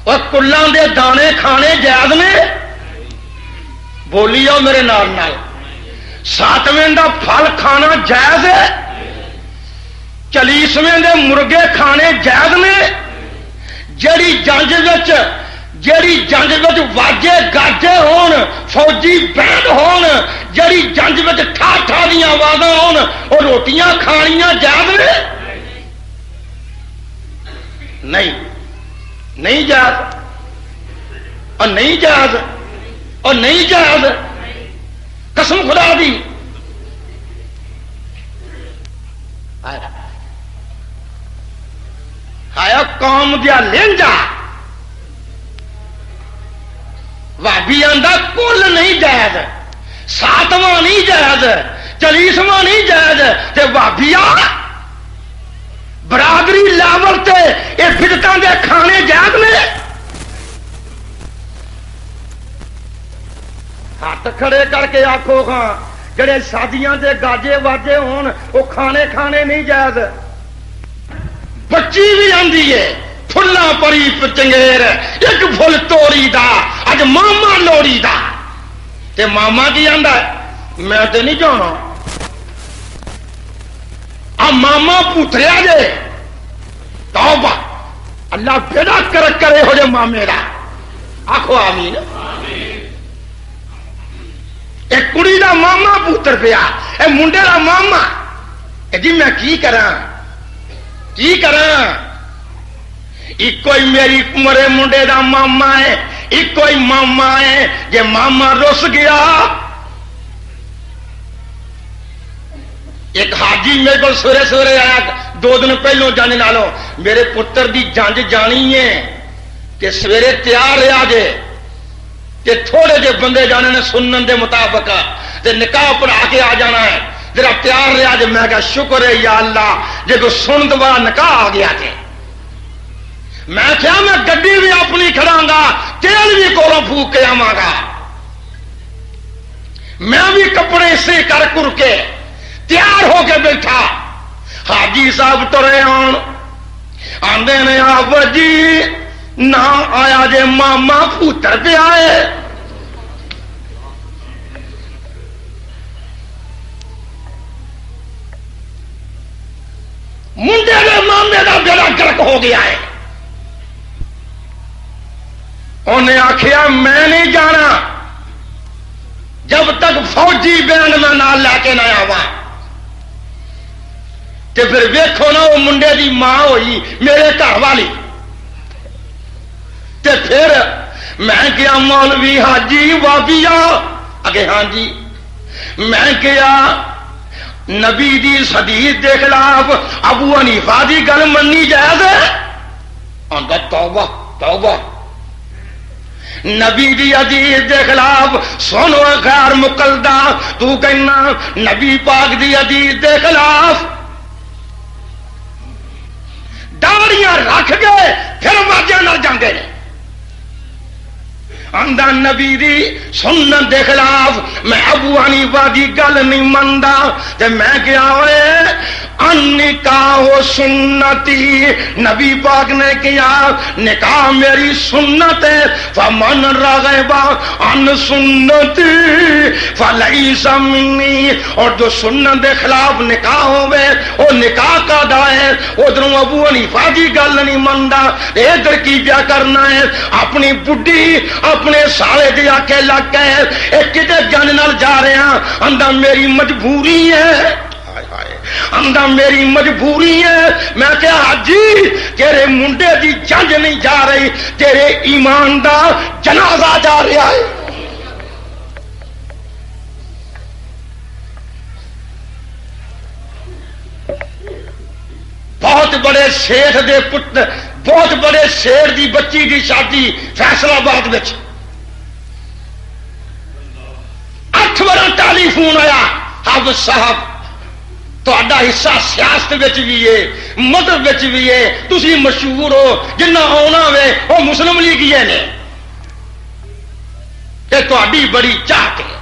اور کلاں دے دانے کھانے جائز نے؟ بولی آؤ میرے نال نال. ساتویں دا پھل کھانا جائز ہے؟ چالیسویں دے مرغے کھانے جائز نے؟ جیڑی جنگ وچ واجے گاجے ہون، فوجی بینڈ ہون، جیڑی جنگ وچ ٹھا ٹھا دیاں آوازاں ہون، وہ روٹیاں کھانیاں جائز نے؟ نہیں، نہیں جائز. اور نہیں جائز، اور نہیں جائز. قسم خدا دی. آیا قوم دیا لینجا بھابی آندا کل نہیں جائز، ساتواں نہیں جائز، چالیسواں نہیں جائز. تے بھابی برادری لیول تے یہ بدعتاں دے کھانے جائز نے؟ ہاتھ کھڑے کر کے آخو ہاں جڑے شادیاں دے گاجے واجے ہون وہ کھانے کھانے نہیں جائز. بچی بھی آندی ہے پھلا پری چنگیر ایک پھل توڑی دا اج ماما لوڑی دا. تے ماما کی آندا ہے میں تے نہیں جانا. آ ماما پوتریا جے توبہ اللہ بیڑا کرے ہو جے مامے دا. آخو آمین. ایک کڑی دا ماما پوتر پیا، اے منڈے دا ماما. جی میں کی کراں کی کراں؟ ایک میری مرے منڈے دا ماما ہے، ایک ماما ہے. جے ماما رس گیا، ایک حاجی میرے کو سویرے سویرے آیا 2 دن پہلوں جنج نالوں میرے پتر دی جنج جانی ہے کہ سویرے تیار رہا جے کہ تھوڑے جے بندے جانے نے سنن دے مطابق تے نکاح پڑھا کے آ جانا ہے ذرا تیار رہا جے. میں کہا شکر ہے یا اللہ جے کو سن دوبارہ نکاح آ گیا جے. میں کیا میں گڈی بھی اپنی کھڑاں گا تیل بھی کولوں پھوک کے آواں گا میں بھی کپڑے سے کر کر کے تیار ہو کے بیٹھا. حاجی صاحب ترے آندے نے آپ جی نہ آیا جے ماما پوتر پہ آئے. منڈے نے مامے کا بیڑا گرک ہو گیا ہے. انہیں آخیا میں نہیں جانا جب تک فوجی بینڈ میں نال لے کے نہ آوا. تے پھر ویکھو نا وہ منڈے دی ماں ہوئی میرے گھر والی. تے پھر میں کیا مولوی حاجی وابیا اگے ہاں جی میں کیا نبی دی حدیث دے خلاف ابو حنیفہ دی گل مننی جائز ہے؟ آندا توبہ توبہ. نبی دی حدیث دے خلاف سنو غیر مقلدہ تو کہنا نبی پاک دی حدیث دے خلاف داڑیاں رکھ گئے پھر واجہ نہ جاندے نے. آندا نبی دی سنت دے خلاف میں ابو حنیفہ دی گل نہیں مندا. تے میں کیا ہوئے نکاح سنتی نبی پاک نے کیا نکاح میری سنت ہے. فمن رغب عن سنتی فلیس منی. اور جو سنت دے خلاف نکاح ہوئے وہ نکاح کا دا ہے. ادھر ابو حنیفہ دی گل نہیں مندا ادھر کی پیا کرنا ہے اپنی بڈھی اپنے سالے دے آکے لگ گئے ایک کدے جن نال جا رہے ہیں. اندر میری مجبوری ہے اندر میری مجبوری ہے. میں کہا حاجی تیرے منڈے دی جنج نہیں جا رہی تیرے ایمان دا جنازہ جا رہا ہے. بہت بڑے شیخ دے پتر بہت بڑے شیر دی بچی دی شادی فیصلہ آباد میں 8 بار ٹیلی فون آیا حافظ صاحب تہاڈا حصہ سیاست بھی ہے مذہب بھی ہے تسی مشہور ہو جنہ آنا ہوئے وہ مسلم لیگ نے کہ تہاڈی بڑی چاہت ہے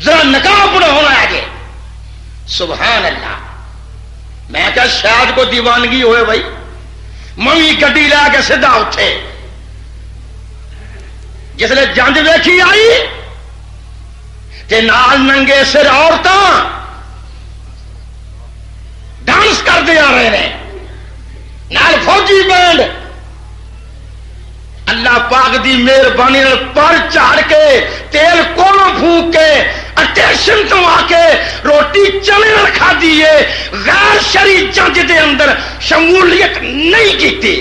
ذرا نکاح پڑھانا ہے جی. سبحان اللہ. میں کہا شاید کو دیوانگی ہوئے بھائی ممی گڈی لے کے سیدھا اٹھے جس نے جنج ویکھی آئی تے نال ننگے سر عورتاں ڈانس کرتے آ رہے ہیں نال فوجی بینڈ. اللہ پاک دی مہربانی پر چڑھ کے تیل کولوں پھوک کے اٹیشن تو آ کے روٹی چنے کھا دیے غیر شرعی جنج دے اندر شمولیت نہیں کیتی.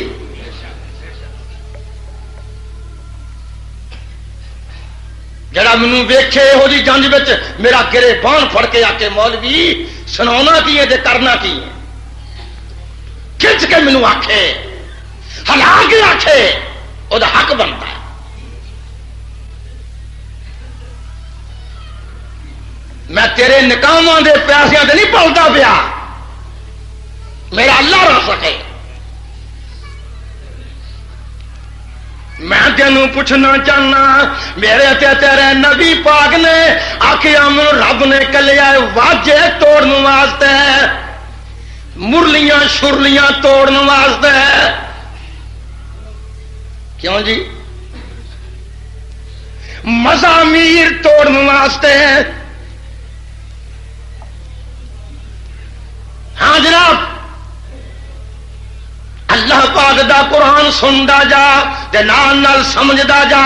جڑا مینوں ویکھے یہو جی جنج وچ میرا گرے بان پھڑ کے آ کے مولوی سناونا کی ہے تے کرنا کی ہے کھچ کے مینوں آکھے ہلا کے آکھے وہ حق بنتا ہے. میں تیرے نکاحاں دے پیسیاں تے نہیں پلتا پیا میرا اللہ رہ سکے. میں تینوں پوچھنا چاہنا میرے تے تیرے نبی پاک نے آخیا مینوں رب نے کلیا واجے توڑن واسطے مرلیاں شرلیاں توڑن واسطے. کیوں جی مزامیر توڑن واسطے. ہاں جناب اللہ پاک دا قرآن سندا جا تے نال نال سمجھدا جا.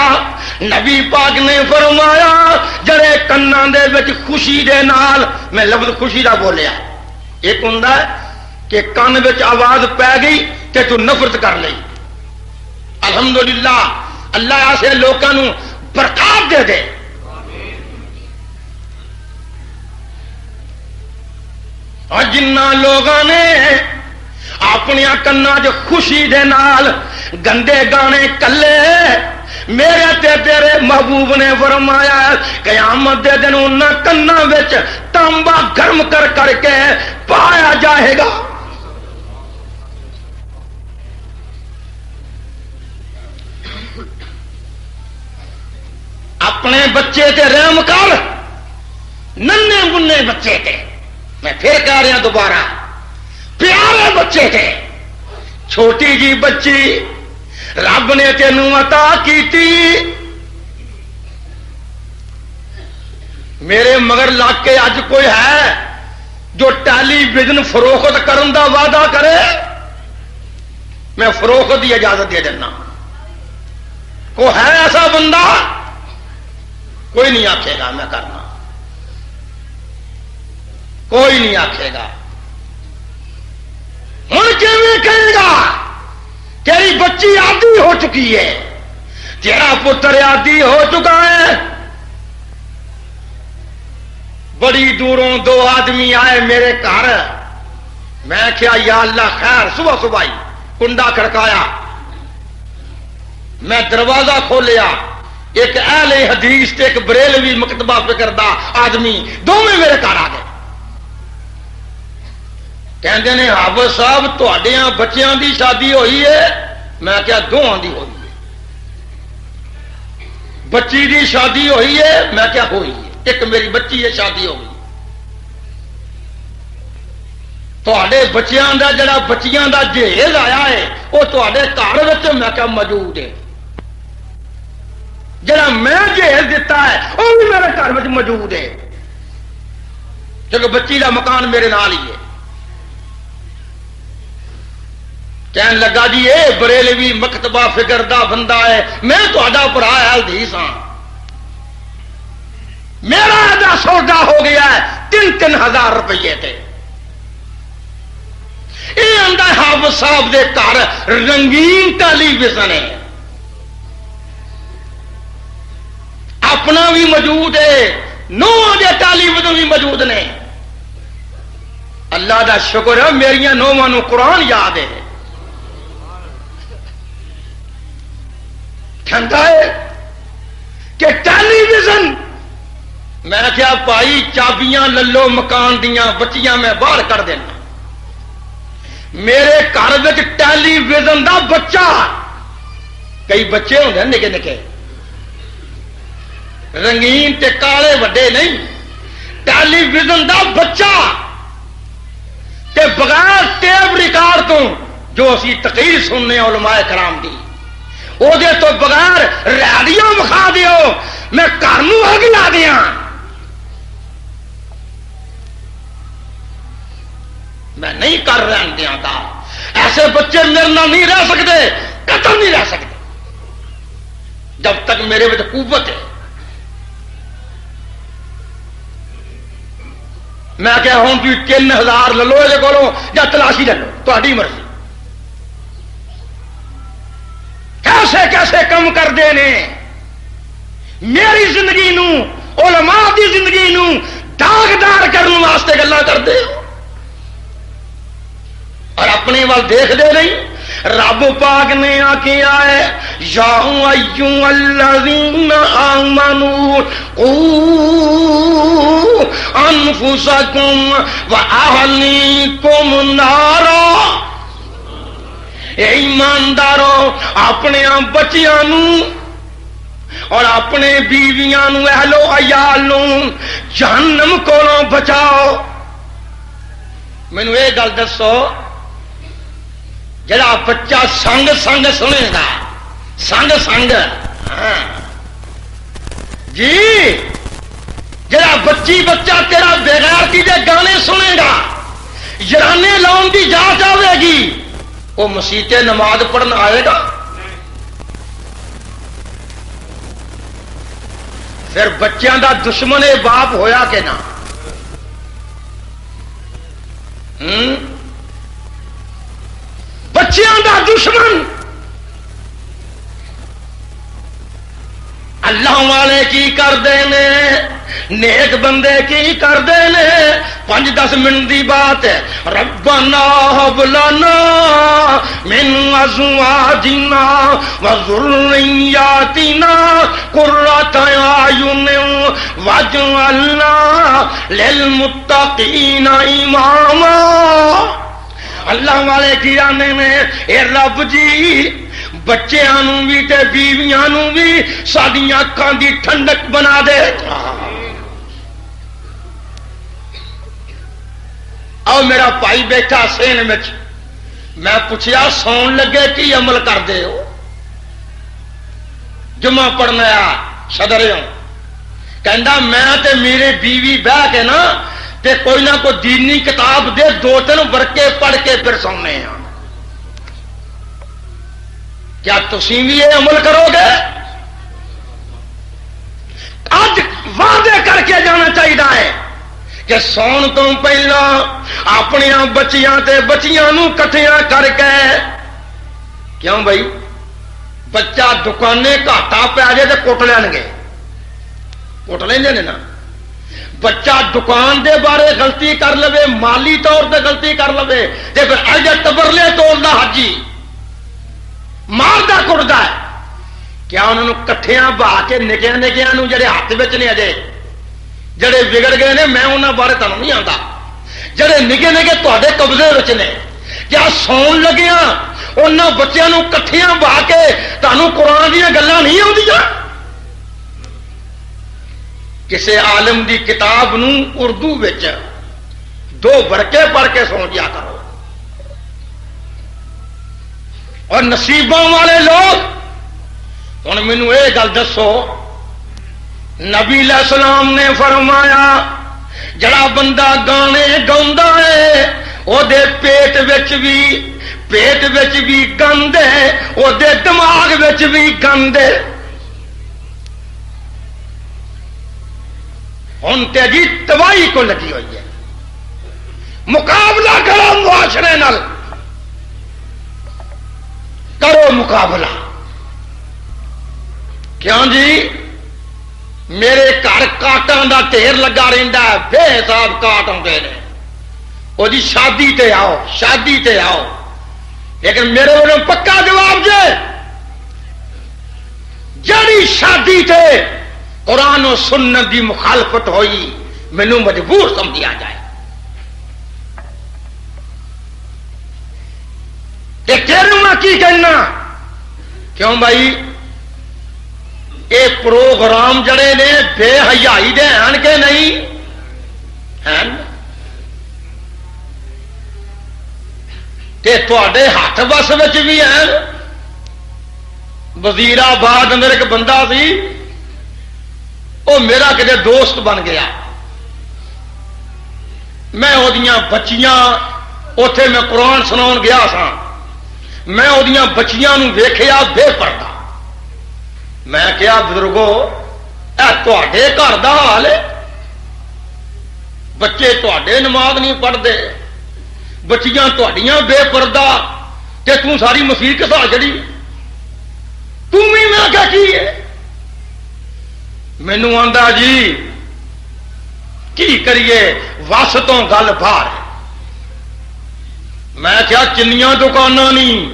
نبی پاک نے فرمایا جڑے کناں دے وچ خوشی دے نال میں لفظ خوشی دا بولیا ایک ہوندا ہے کہ کان وچ آواز پی گئی تے تو نفرت کر لئی. الحمدللہ اللہ ایسے لوگوں برکات دے دے. اور جنہ لوگوں نے اپنی کنا چ خوشی دے نال گندے گانے کلے میرے تے تیرے محبوب نے فرمایا قیامت دے دن انہاں کنا وچ تانبا گرم کر کر کے پایا جائے گا. اپنے بچے تے رحم کر، ننے منے بچے تے، میں پھر کہہ رہا دوبارہ، پیارے بچے تے، چھوٹی جی بچی رب نے تینوں عطا کیتی، میرے مگر لگ کے اج کوئی ہے جو ٹیلی ویژن فروخت کرن دا وعدہ کرے؟ میں فروخت کی اجازت دے دینا. کوئی ہے ایسا بندہ؟ کوئی نہیں آکھے گا میں کرنا، کوئی نہیں آکھے گا. ہوں کیویں کہے گا؟ تیری بچی عادی ہو چکی ہے، تیرا پتر عادی ہو چکا ہے. بڑی دوروں دو آدمی آئے میرے گھر، میں کیا یا اللہ خیر، صبح صبح ہی کنڈا کھڑکایا، میں دروازہ کھولیا، ایک اہل حدیث تے ایک بریلوی مکتبہ فکردہ آدمی دونوں میرے گھر آ گئے. کہندے نے حافظ صاحب تہاڈیاں بچیاں دی شادی ہوئی ہے؟ میں کیا دوہاں دی ہوئی ہے. بچی دی شادی ہوئی ہے؟ میں کیا ہوئی ہے، ایک میری بچی ہے شادی ہو گئی. تہاڈے بچیاں دا جڑا بچیاں دا جہیز آیا ہے وہ تہاڈے گھر وچ میں کیا موجود ہے، جڑا میں جہیز دیتا ہے وہ بھی میرے گھر وچ موجود ہے، کیونکہ بچی دا مکان میرے نال ہی ہے. کہن لگا جی اے بریلوی مکتبہ فکر دا بندہ ہے، میں تہاڈا بھرا حدیث ہاں، میرا ادا سودا ہو گیا ہے 3,000 روپیے تے. یہ آندا حافظ صاحب دے گھر رنگین ٹیلی ویژن ہے، اپنا بھی موجود ہے، نوواں دے ٹیلی ویژن بھی موجود نے. اللہ دا شکر ہے میریاں نوواں نوں قرآن یاد ہے. کہندا ہے کہ ٹیلی ویژن، میں کیا بھائی چابیاں للو مکان دیاں، بچیاں میں باہر کر دینا. میرے گھر وچ ٹیلی ویژن دا بچہ، کئی بچے ہوندے نکے نکے رنگین تے کالے وڈے نہیں، ٹیلی ویژن دا بچہ تے بغیر ٹیپ ریکارڈ تو جو اسی تقریر سننے علماء کرام دی، وہ دے تو بغیر ریڈیو مکھا دیو میں گھر نوں اگ لا دیاں. میں نہیں کر رہن دیا گا، ایسے بچے میرے نال نہیں رہ سکتے، قتل نہیں رہ سکتے جب تک میرے میں قوت ہے. میں کیا ہوں تھی 3,000 لے لو یہ کولو یا تلاشی لے لو، تہاڈی مرضی. کیسے کیسے کم کر دینے، میری زندگی نو علماء دی زندگی نو داغدار کرنے واسطے گلاں کر دے اور اپنے وال دیکھ دے نہیں. رب پاک نے آکھیا ہے یا ایھا الذین آمنوا قوا انفسکم واہلیکم نارا. اے ایماندارو اپنے بچیاں نو اور اپنے بیویاں نو اہل و عیال نو جہنم کولوں بچاؤ. مینوں یہ گل دسو، جڑا بچہ سنگ سنگ سنے گا، سنگ سنگ جی، جڑا بچی بچہ تیرا بغیرتی دے گانے سنے گا، یارانے لاؤن کی جانچ آئے گی، وہ مسیتے نماز پڑھنا آئے گا؟ پھر بچیاں دا دشمن باپ ہویا کہ نہ؟ بچیاں دا دشمن اللہ والے کی کر دینے، نیک بندے کی کرتے نے 5-10 منٹ دی بات ہے ربنا هب لنا من ازواجنا وذرياتنا قرة اعين واجعلنا للمتقین اماما. اللہ والے کی آنے میں اے رب جی بچیاں نوں بھی تے بیویاں نوں بھی ساڈیاں اکھاں دی ٹھنڈک بنا دے. او میرا بھائی بیٹھا سین وچ میں پوچھیا سون لگے کی عمل کردے ہو؟ جمعہ پڑھنا صدر ہوں کہندا میں تے میرے بیوی بہ کے نا تے کوئی نہ کوئی دینی کتاب دے 2-3 ورقے پڑھ کے پھر سونے ہیں. کیا تسی بھی یہ عمل کرو گے؟ آج وعدے کر کے جانا چاہیے کہ سون تو پہلا اپنی بچیاں تے بچیاں نو کٹھیاں کر کے. کیوں بھائی بچہ دکانے گھاٹا پی جائے تو کٹ لین گے، کٹ لیں نا. بچہ دکان دے بارے غلطی کر لے، مالی طور پہ غلطی کر لے تے پھر اج تبرلے توڑنا حاجی ماردا کٹدا ہے. کیا انہوں کٹھیاں بہا کے نکیاں نکیاں نو جڑے ہاتھ وچ نے اجے جڑے بگڑ گئے نے میں انہاں بارے تانوں نہیں آندا، جڑے نکے نکے تواڈے قبضے وچ نے کیا سون لگیاں انہاں بچیاں نو کٹھیاں بہا کے تانوں قرآن دیاں گلاں نہیں آندیاں؟ کسی عالم دی کتاب نو اردو وچ 2 ورقے پڑھ کے سو جیا کرو. اور نصیباں والے لوگ ہن مینوں یہ گل دسو نبی علیہ السلام نے فرمایا جڑا بندہ گانے گاوندا ہے او دے پیٹ وچ بھی گند ہے، او دے دماغ وچ بھی گند ہے. ہن تے جی تباہی کو لگی ہوئی ہے. مقابلہ کرو معاشرے نال، کرو مقابلہ. کیوں جی میرے گھر کاٹاں دا ڈھیر لگا رہندا ہے، بے حساب کاٹ آندے نے. وہ جی شادی تے آؤ، شادی تے آؤ، لیکن میرے والوں پکا جواب جے جڑی شادی تے قرآن و سنت دی مخالفت ہوئی مینوں مجبور سمجھیا جائے. کہ تیروں میں کی کہنا؟ کیوں بھائی اے پروگرام جڑے نے بے حیائی دے ہیں کہ نہیں ہیں؟ تے تواڈے ہاتھ بس وچ بھی ہیں. وزیر آباد اندر ایک بندہ سی، وہ میرا کدے دوست بن گیا. میں وہ بچیاں اتے میں قرآن سنا گیا سا، میں وہ بچیاں ویخیا بے پردہ. میں کیا بزرگو اے تے گھر کا حال ہے؟ بچے تے نماز نہیں پڑھتے، بچیاں تہاڈیاں بے پردہ، تے توں ساری مسیح کسا چڑی. تم بھی میں کیا کی ہے؟ مینو آندا جی کی کریے وس تو گل باہر. میں کیا کنیاں دکاناں نہیں؟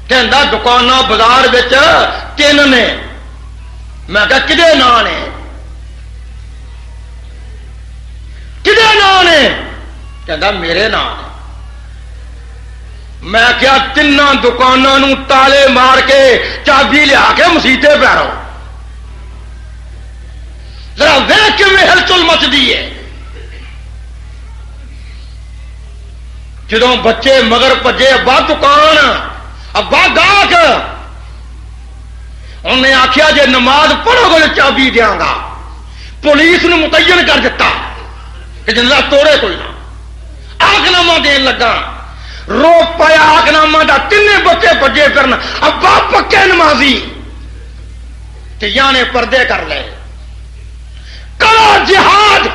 کہندا دکاناں بازار 3 نے. میں کہا کدے نا نے؟ کدے نا نے؟ کہندا میرے نا نے. میں کیا 3 دکانوں تالے مار کے چابی لیا کے مسیطے پیرو ذرا ویکھ کے میں ہلچل مچدی ہے. جدوں بچے مگر بجے ابا دکان ابا گاہک، انہیں آخیا جے نماز پڑھو گے چابی دیاں گا. پولیس نے متعین کر دیتا کہ جنازہ توڑے کوئی نہ. آگنامہ دین لگا، رو پایا آگنامہ دا 3 بچے بجے پھرنا ابا پکے نمازی تے یانے پردے کر لے. کرو جہاد،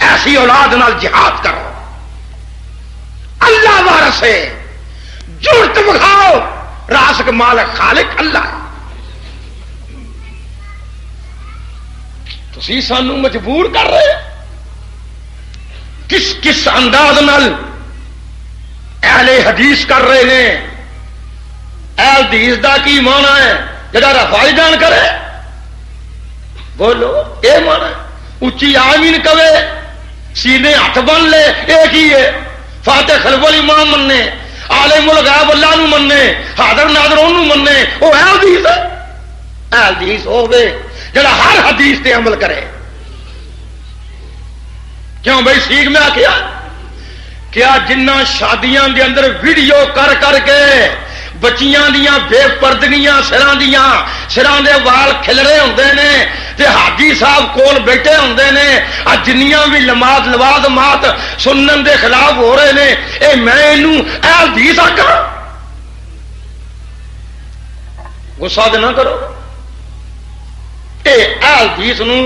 ایسی اولاد نال جہاد کرو. اللہ وارث ہے، جرت بکھاؤ، رازق مالک خالق اللہ. تسی سانو مجبور کر رہے کس کس انداز نال اہل حدیث کر رہے ہیں. اہل حدیث دا کی مانا ہے جڑا رفائی جان کرے بولو اے مانا ہے اچھی آمین کہے سینے ہاتھ بن لے ایک ہی ہے. فاتح خلف الامام مننے عالم الغیب اللہ نو مننے حاضر ناظر انہوں مننے وہ اہل حدیث ہے. اہل حدیث ہوے جڑا ہر حدیث تے عمل کرے. کیوں بھائی سیکھ میں آخیا کیا جنہ شادیاں دے اندر ویڈیو کر کر کے بچیاں دیاں بے پردگیاں سراں دے وال کھلرے ہوندے نے تے حاجی صاحب کول بیٹھے ہوندے نے آ جنیاں بھی لوازمات سنن دے خلاف ہو رہے نے اے میں اینوں اہل حدیث آکھاں. غصہ تے نہ کرو اے اہل حدیث نو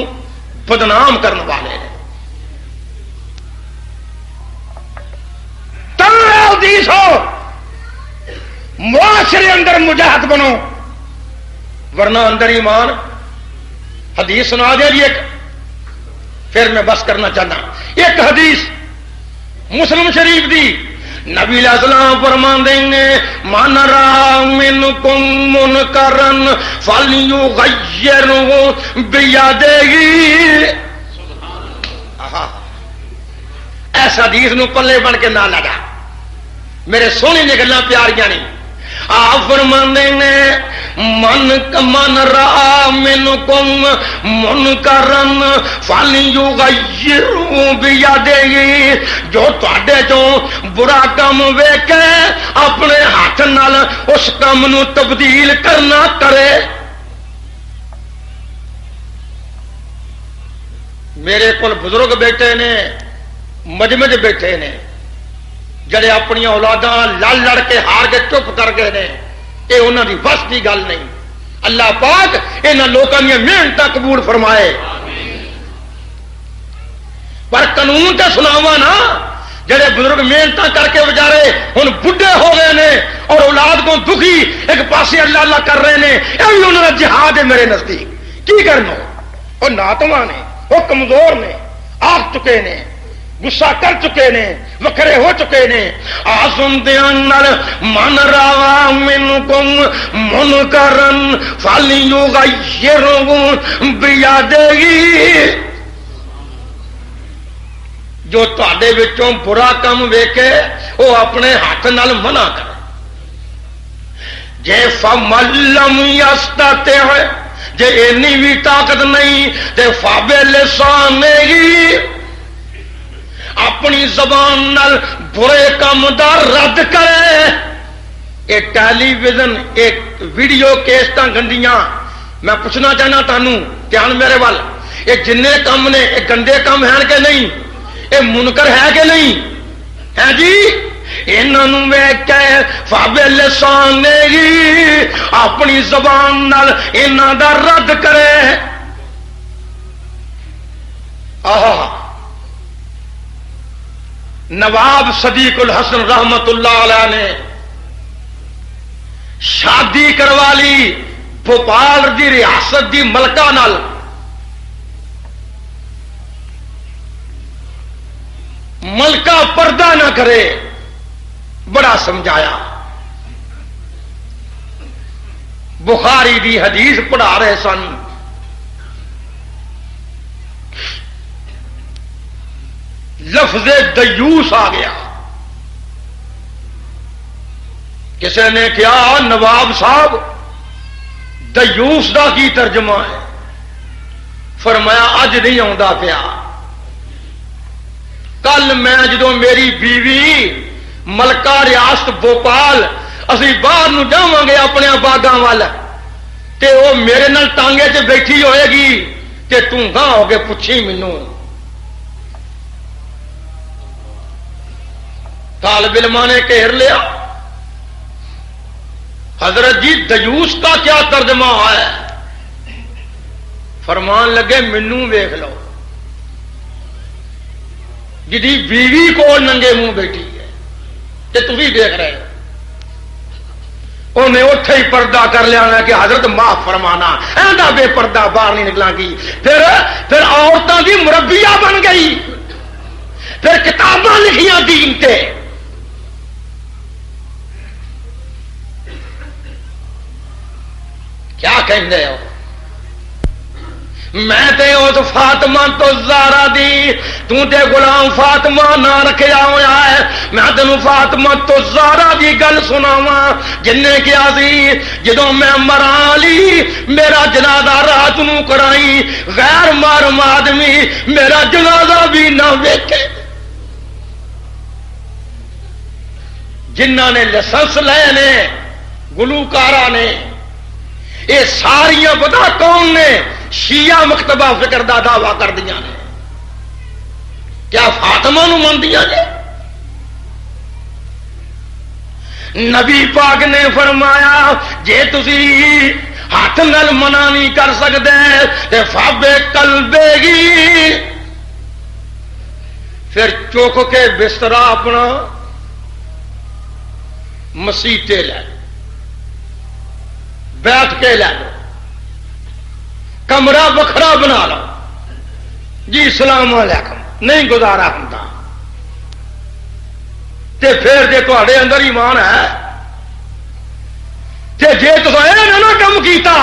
بدنام کرنے والے نے. حدیث ہو معاشرے اندر مجاہد بنو ورنہ اندر ایمان. حدیث سنا دیا جی ایک پھر میں بس کرنا چاہتا. ایک حدیث مسلم شریف دی نبی علیہ السلام فرماندے نے من را منکم منکرن فلیغیرہ بیدہ. ایس حدیث نو پلے بن کے نہ لگا میرے سونے نے گلاں پیاریاں نہیں. آپ فرماندے نے من را منکم منکرن فلیغیرہ بیدہ. جو تواڈے چوں برا کام ویکھے اپنے ہاتھ نال اس کام نو تبدیل کرنا کرے. میرے کول بزرگ بیٹھے نے مجمع بیٹھے نے جڑے اپنی اولاداں لڑ کے ہار کے چپ کر گئے نے. یہ انہوں دی بس کی گل نہیں. اللہ پاک انہاں لوکاں دی محنت قبول فرمائے. پر قانون تے سناواں نا جڑے بزرگ محنت کر کے بیچارے ہن بڈھے ہو گئے نے اور اولاد کو دکھی ایک پاسے اللہ اللہ کر رہے نے. یہ بھی انہوں نے جہاد ہے میرے نزدیک. کی کرنا وہ ناتواں نے وہ کمزور نے آگ چکے نے غصہ کر چکے نے وکھرے ہو چکے نے. من را منکم منکرن فلیغیرہ بیدہ. جو تواڈے وچوں برا کام ویکھے وہ اپنے ہاتھ نال منع کرے. جے فمن لم یستطع جے اینی بھی طاقت نہیں تے فبلسانہ اپنی زبان نال برے کام دا رد کرے. یہ ٹیلی ویژن ایک ویڈیو کیسٹاں گندیاں میں پوچھنا چاہنا تانوں دھیان میرے وال یہ جن کام نے یہ گندے کام ہیں کہ نہیں یہ منکر ہے کہ نہیں ہے جی. انہوں ویکھ کے فبلسانہ اپنی زبان نال انہاں دا رد کرے. نواب صدیق الحسن رحمت اللہ علیہ نے شادی کروا لی بھوپال دی ریاست دی ملکہ نال. ملکہ پردہ نہ کرے بڑا سمجھایا. بخاری دی حدیث پڑھا رہے سن. لفظ دیوس آ گیا. کسی نے کہا نواب صاحب دیوس دا کی ترجمہ ہے؟ فرمایا اج نہیں آتا پیا. کل میں جدو میری بیوی ملکہ ریاست بھوپال اسی باہر نو جاواں گے اپنے باغاں وال تے وہ میرے نال ٹانگے تے بیٹھی ہوئے گی تے توں گاں ہو کے پوچھی مینوں. طالب علماء نے گھیر لیا حضرت جی دیوس کا کیا ترجمہ ہے؟ فرمان لگے مینوں ویکھ لو جدی بیوی کو ننگے منہ بیٹھی ہے تے تسی دیکھ رہے ہو. انہیں اتے ہی پردہ کر لیا کہ حضرت معاف فرمانا، ایسا بے پردہ باہر نہیں نکلا گی. پھر عورتوں کی مربیہ بن گئی، پھر کتاباں لکھیاں دین تے. کیا کہندے ہو؟ میں تے اس فاطمہ تو زہرا دی، تو تے غلام فاطمہ نہ رکھیا ہویا ہے. میں تینوں فاطمہ تو زہرا دی گل سناواں جن نے کیا سی جدوں میں مراں علی میرا جنازہ رات نو کرائی، غیر محرم آدمی میرا جنازہ بھی نہ ویکھے. جنہاں نے لائسنس لے نے گلوکارا نے، یہ ساریاں پتا کون نے؟ شیعہ مکتبہ فکر دا دعویٰ کر دیا نے. کیا فاطمہ نو من دیا نے؟ نبی پاک نے فرمایا جے تسی ہاتھ نال منع نہیں کر سکتے تے فابے قلبے گی، پھر چوک کے بسترا اپنا مسیتے لے بیٹھ کے لے لو، کمرہ بکھرا بنا لو جی السلام علیکم، نہیں گزارا ہوتا. تے پھر جے تواڈے اندر ایمان ہے تے جے تساں اے نہ کم کیتا،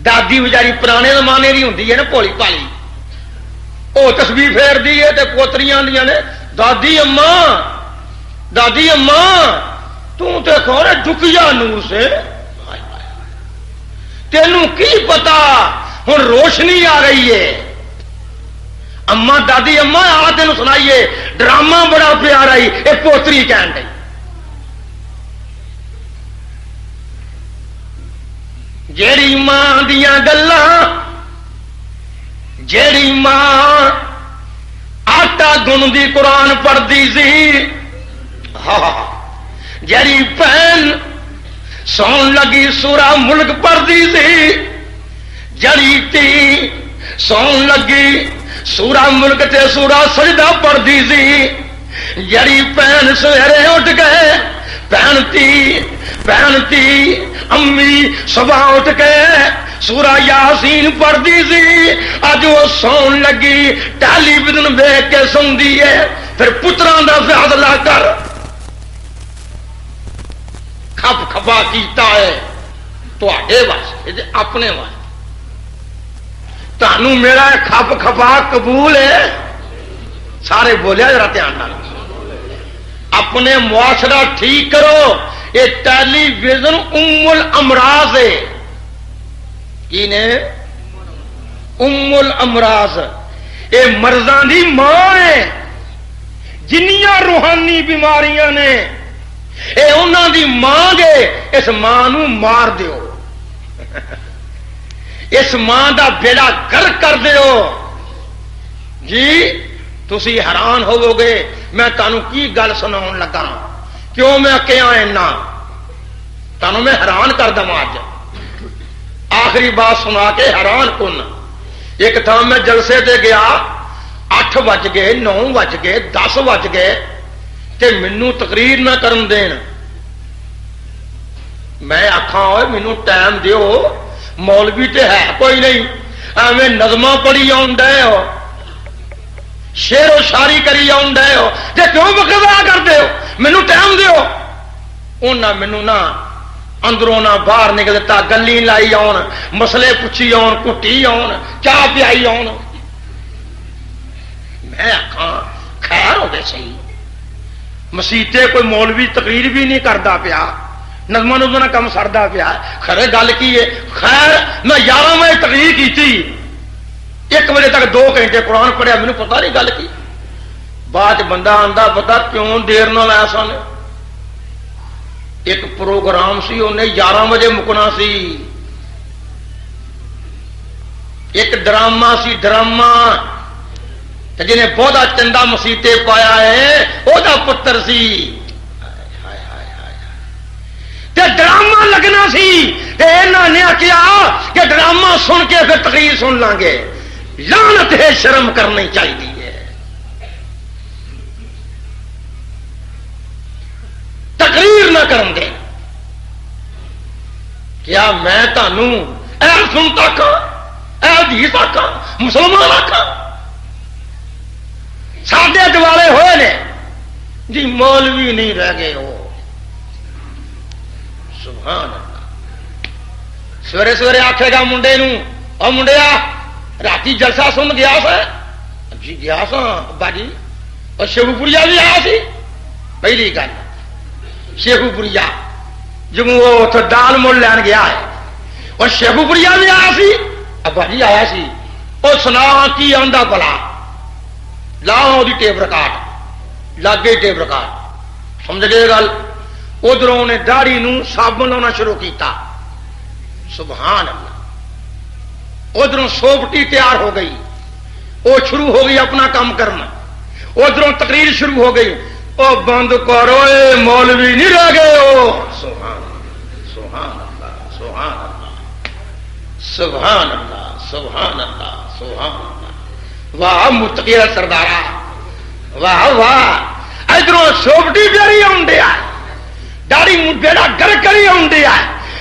دادی بیچاری پرانے زمانے دی ہوندی ہے نا پولی پالی، وہ تسبیح پھیر دی ہے تے پوتریاں آندیاں نے دادی اماں دادی اماں تو تے کون ہے ڈکیا نور سے، تینوں کی پتا ہن روشنی آ رہی ہے. اما دادی اما آ تین سنائیے ڈرامہ بڑا پیارا ہی ایک پوتری کہن گئی. جیڑی ماں دیا گلاں، جیڑی ماں آٹا گن دی قرآن پڑھتی سی، جیڑی بہن سون لگی سورہ ملک پڑھتی سی، جڑی تھی سون لگی سورہ ملک تے سورہ سجدہ پڑھتی سی، جڑی بہن سویرے اٹھ گئے پہنتی امی صبح اٹھ کے سورہ یاسین پڑھتی سی، اج وہ سون لگی ٹیلی ویژن ویکھ کے سوندی ہے. پھر پتراں دا فیصلہ کر، کھپ کھپا کیتا ہے تواڈے واسطے اپنے واسطے. تانوں میرا کھپ کھپا قبول ہے؟ سارے بولیا ذرا دھیان نال. اپنے معاشرہ ٹھیک کرو. یہ ٹیلی ویژن ام الامراض ہے. کی نے؟ ام الامراض. یہ مرضاں دی ماں ہے. جنیاں روحانی بیماریاں نے اے انہاں دی ماں گے. اس ماں نو مار دیو، اس ماں دا بیڑا گرک کر دیو. جی تسی حیران ہوو گے میں تانوں کی گل سناؤن لگا، کیوں میں کیا اینا تانوں میں حیران کر دوں. اج آخری بات سنا کے حیران کن. ایک تھا میں جلسے تے گیا، 8 بج گئے 9 بج گئے 10 بج گئے تے مینوں تقریر نہ کرن دین. میں آکھاں اوے مینوں ٹائم دیو، مولوی تے ہے کوئی نہیں، ایویں نظماں پڑھی آن ڈے ہو، شعر و شاعری کری آن ڈے ہو، تے کیوں وقت ضائع کرتے ہو؟ مینوں ٹائم دیو. انہاں مینوں نہ اندروں نہ باہر نکل دیتا، گلی لائی آن، مسئلے پوچھی آن، کٹی آن، چاہ پیائی آن. میں آکھاں خیر ہوگی صحیح، مسیتے کوئی مولوی تقریر بھی نہیں کرتا پیا، نظم نظم کم سردا پیا. خرے گل کی ہے؟ خیر میں 11 بجے تقریر کی تھی، 1 بجے تک 2 گھنٹے قرآن پڑھیا، مجھے پتا نہیں گل کی. بعد بندہ آندا پتا کیوں دیر نہ لایا سن. ایک پروگرام سی انہیں 11 بجے مکنا سی، ایک ڈرامہ سی ڈرامہ جنہیں بہتا چندہ مسیتے پایا ہے وہ پتر سی. ڈرامہ لگنا سی، انہوں نے کیا کہ ڈرامہ سن کے پھر تقریر سن لیں گے. لعنت ہے، شرم کرنی چاہیے. تقریر نہ کرن دے. کیا میں تانوں اے سنتا کھا اے حدیث آکھاں مسلمان آکھاں؟ ساڈے دوالے ہوئے نے جی مولوی نہیں رہ گئے ہو. سبحان اللہ. سویرے سویرے آکھے گا منڈے نوں او منڈیا راتی جلسہ سن گیا سا؟ جی گیا سا ابا جی. اور شیخو پوریا بھی آیا سی. پہلی گل شیخو پوریا جب وہ اتنے دال مل لین گیا ہے اور شیخو پوریا بھی آیا سی. ابا جی آیا سی. وہ سنا کی آندا بلا لاؤ دی ٹیپ ریکارڈ لاگے ٹیپ ریکارڈ سمجھ گئے گل. ادھروں نے داڑھی نو صابن لانا شروع کیتا. سبحان اللہ. ادھروں سوپٹی تیار ہو گئی. وہ شروع ہو گئی اپنا کام کرنا. ادھروں تقریر شروع ہو گئی. او بند کرو مولوی نہیں رہ گئے ہو. سبحان سبحان اللہ سبحان اللہ سبحان اللہ سبحان اللہ سبحان اللہ. واہ متقی سردارا واہ واہ. ادھروں سوپٹی پیاری آنڈیا داڑھی بیڑا گر کری آنڈیا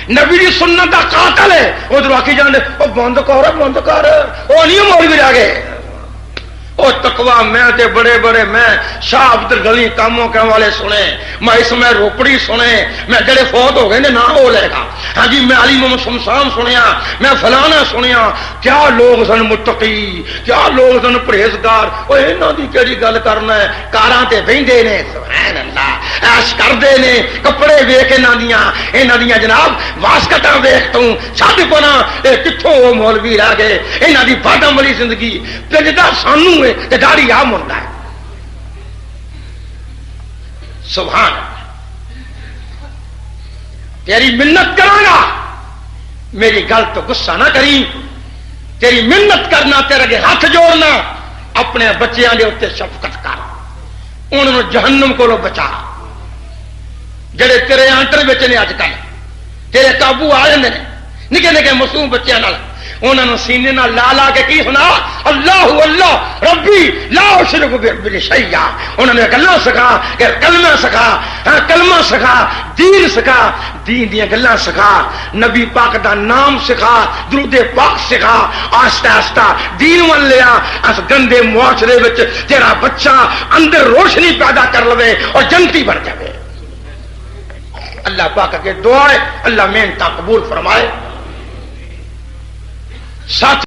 نبی دی سنت دا قاتل ہے. ادھر آکی جانے وہ بند کر وہ نہیں مولوی رہ گئے. وہ تقوا میں تے بڑے بڑے میں شاہ عبد الغنی کاموں کے والے سنے. میں اس میں روپڑی سنے. میں جڑے فوت ہو گئے نے نہ ہو لے گا. ہاں جی میں علی محمد شمشان سنیا میں فلانا سنیا. کیا لوگ سن متقی کیا لوگ سن پرہیزگار. وہ یہاں دی کیڑی گل کرنا ہے. کاراں تے بہندے نے سبحان اللہ عیش کردے نے کپڑے ویکھ انہاں دیاں جناب واسکٹاں ویکھ تو چھڈ پنا کتھوں وہ مولوی رہ گئے. انہاں دی بادام والی زندگی پنجدا سانوں تے داڑھی آ منڈا ہے. سبحان تیری منت کراں میری گل تو غصہ نہ کری. تیری منت کرنا تیرے اگے ہاتھ جوڑنا. اپنے بچیاں دے اوتے شفقت کر. انہوں جہنم کو بچا. جڑے تیرے آنٹر بچ نے اج کل تیرے قابو آ جاندے نے نکے نکے معصوم بچیاں نال انہوں سینے نہ لا لا کے کی سنا اللہ اللہ ربی لا اشرک بہ شیئا. انہوں نے گلاں سکھا کہ کلمہ سکھا کلمہ سکھا دین سکھا دین دیا گلاں سکھا نبی پاک دا نام سکھا درود پاک سکھا. آہستہ آہستہ دین ول لیا. اس گندے معاشرے وچ تیرا بچہ اندر روشنی پیدا کر لوے اور جنتی بن جائے. اللہ پاک کے دعا ہے اللہ محنت قبول فرمائے. ساتھ